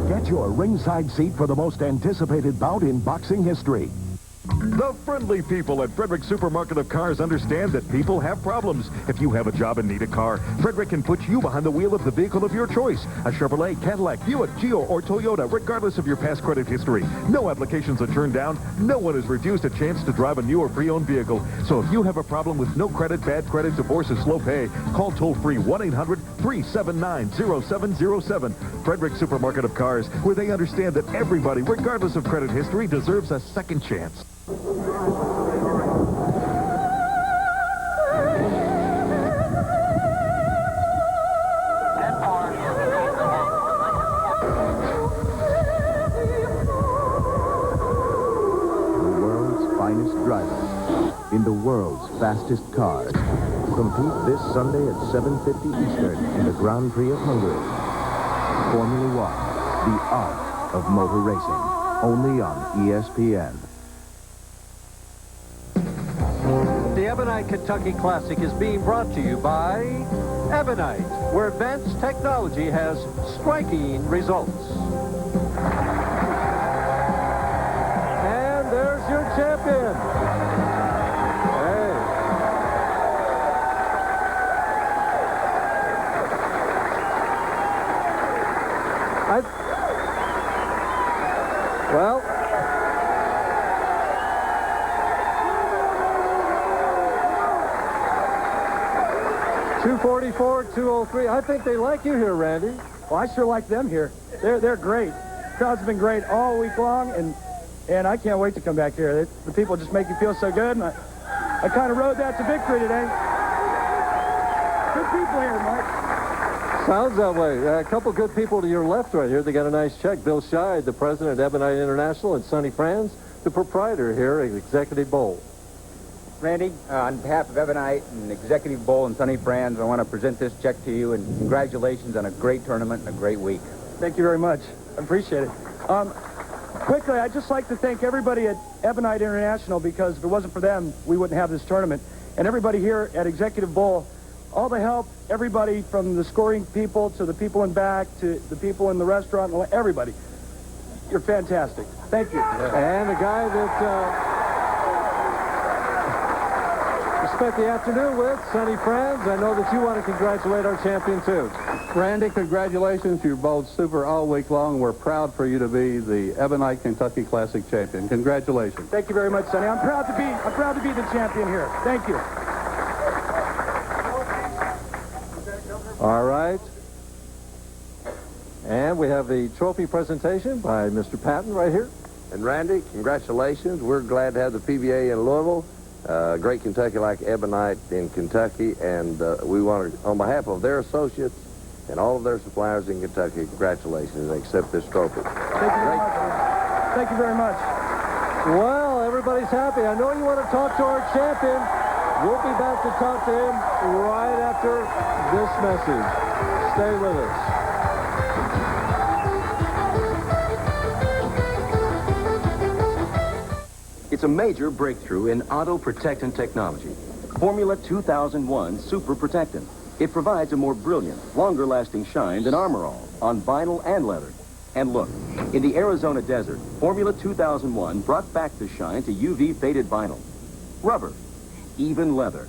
Get your ringside seat for the most anticipated bout in boxing history. The friendly people at Frederick Supermarket of Cars understand that people have problems. If you have a job and need a car, Frederick can put you behind the wheel of the vehicle of your choice. A Chevrolet, Cadillac, Buick, Geo, or Toyota, regardless of your past credit history. No applications are turned down. No one is refused a chance to drive a new or pre-owned vehicle. So if you have a problem with no credit, bad credit, divorce, or slow pay, call toll-free 1-800-379-0707. Frederick Supermarket of Cars, where they understand that everybody, regardless of credit history, deserves a second chance. The world's finest drivers in the world's fastest cars compete this Sunday at 7:50 Eastern in the Grand Prix of Hungary. Formula One, the art of motor racing, only on ESPN. The Ebonite Kentucky Classic is being brought to you by Ebonite, where advanced technology has striking results. And there's your champion. Hey. Well, 244, 203. I think they like you here, Randy. Well, I sure like them here. They're great. Crowd's been great all week long, and I can't wait to come back here. The people just make you feel so good, and I kind of rode that to victory today. Good people here, Mike. Sounds that way. A couple good people to your left right here. They got a nice check. Bill Scheid, the president of Ebonite International, and Sonny Franz, the proprietor here at Executive Bowl. Randy, on behalf of Ebonite and Executive Bowl and Sonny Franz, I want to present this check to you, and congratulations on a great tournament and a great week. Thank you very much. I appreciate it. Quickly, I'd just like to thank everybody at Ebonite International, because if it wasn't for them, we wouldn't have this tournament. And everybody here at Executive Bowl, all the help, everybody from the scoring people to the people in back to the people in the restaurant, everybody. You're fantastic. Thank you. And the guy that we spent the afternoon with, Sonny Franz, I know that you want to congratulate our champion, too. Randy, congratulations. You're both super all week long. We're proud for you to be the Ebonite Kentucky Classic champion. Congratulations. Thank you very much, Sonny. I'm proud to be the champion here. Thank you. All right. And we have the trophy presentation by Mr. Patton right here. And Randy, congratulations. We're glad to have the PBA in Louisville. Great Kentucky like Ebonite in Kentucky, and we want to, on behalf of their associates and all of their suppliers in Kentucky, congratulations and accept this trophy. Thank you very much. Thank you very much. Well, everybody's happy. I know you want to talk to our champion. We'll be back to talk to him right after this message. Stay with us. It's a major breakthrough in auto protectant technology. Formula 2001 Super Protectant. It provides a more brilliant, longer-lasting shine than Armor All on vinyl and leather. And look, in the Arizona desert, Formula 2001 brought back the shine to UV faded vinyl, rubber, even leather.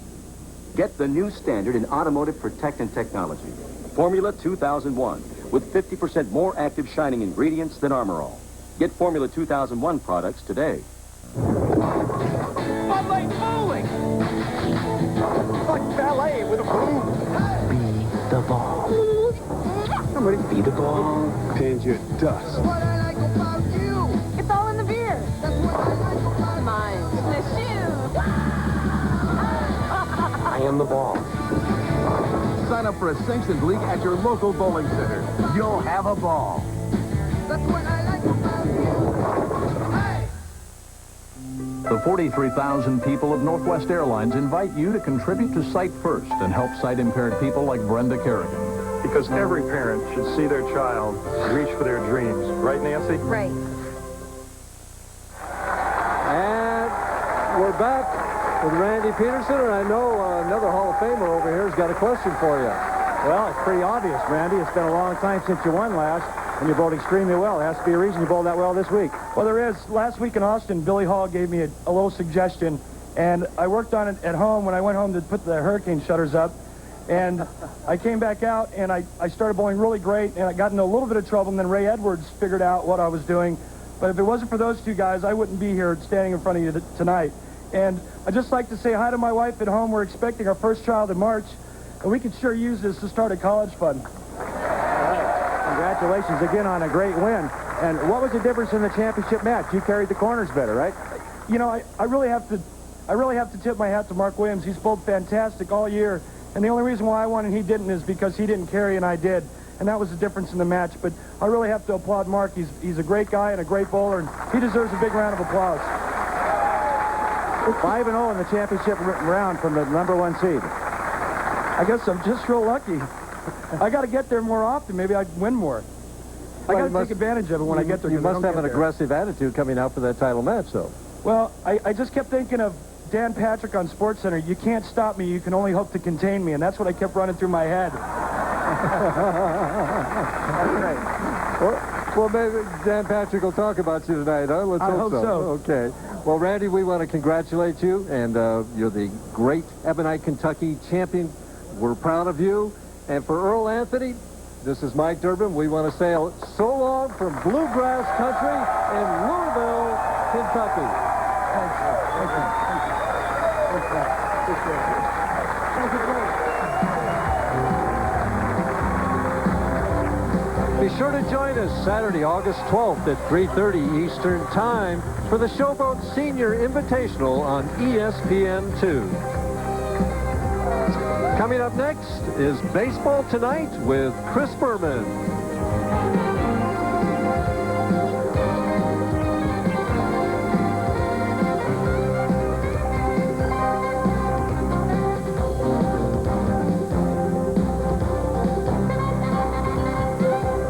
Get the new standard in automotive protectant technology. Formula 2001 with 50% more active shining ingredients than Armor All. Get Formula 2001 products today. Bud Light bowling! Like ballet with a balloon. Be the ball. Somebody Be the ball. pins your dust. What I like about you. It's all in the beer. That's what I like about Mine. The shoes. I am the ball. Sign up for a sanctioned league at your local bowling center. You'll have a ball. That's what I like about you. Hey! The 43,000 people of Northwest Airlines invite you to contribute to Sight First and help sight-impaired people like Brenda Kerrigan. Because every parent should see their child reach for their dreams. Right, Nancy? Right. And we're back with Randy Pedersen, and I know another Hall of Famer over here has got a question for you. Well, it's pretty obvious, Randy. It's been a long time since you won last, and you bowled extremely well. There has to be a reason you bowled that well this week. Well, there is. Last week in Austin, Billy Hall gave me a little suggestion, and I worked on it at home when I went home to put the hurricane shutters up. And I came back out, and I started bowling really great, and I got into a little bit of trouble, and then Ray Edwards figured out what I was doing. But if it wasn't for those two guys, I wouldn't be here standing in front of you tonight. And I'd just like to say hi to my wife at home. We're expecting our first child in March, and we could sure use this to start a college fund. All right. Congratulations again on a great win. And what was the difference in the championship match? You carried the corners better, right? You know, I really have to tip my hat to Mark Williams. He's bowled fantastic all year. And the only reason why I won and he didn't is because he didn't carry and I did. And that was the difference in the match. But I really have to applaud Mark. He's a great guy and a great bowler, and he deserves a big round of applause. 5-0 in the championship round from the #1 seed. I guess I'm just real lucky. I got to get there more often. Maybe I'd win more. I got to take advantage of it when I get there. You must have an aggressive attitude coming out for that title match, though. Well, I just kept thinking of Dan Patrick on SportsCenter. You can't stop me. You can only hope to contain me. And that's what I kept running through my head. That's right. Well, maybe Dan Patrick will talk about you tonight, huh? Let's hope so. Okay. Well, Randy, we want to congratulate you, and you're the great Ebonite Kentucky champion. We're proud of you. And for Earl Anthony, this is Mike Durbin. We want to say so long from Bluegrass Country in Louisville, Kentucky. Thank you. Thank you. Thank you. Be sure to join us Saturday, August 12th at 3:30 Eastern Time for the Showboat Senior Invitational on ESPN2. Coming up next is Baseball Tonight with Chris Berman.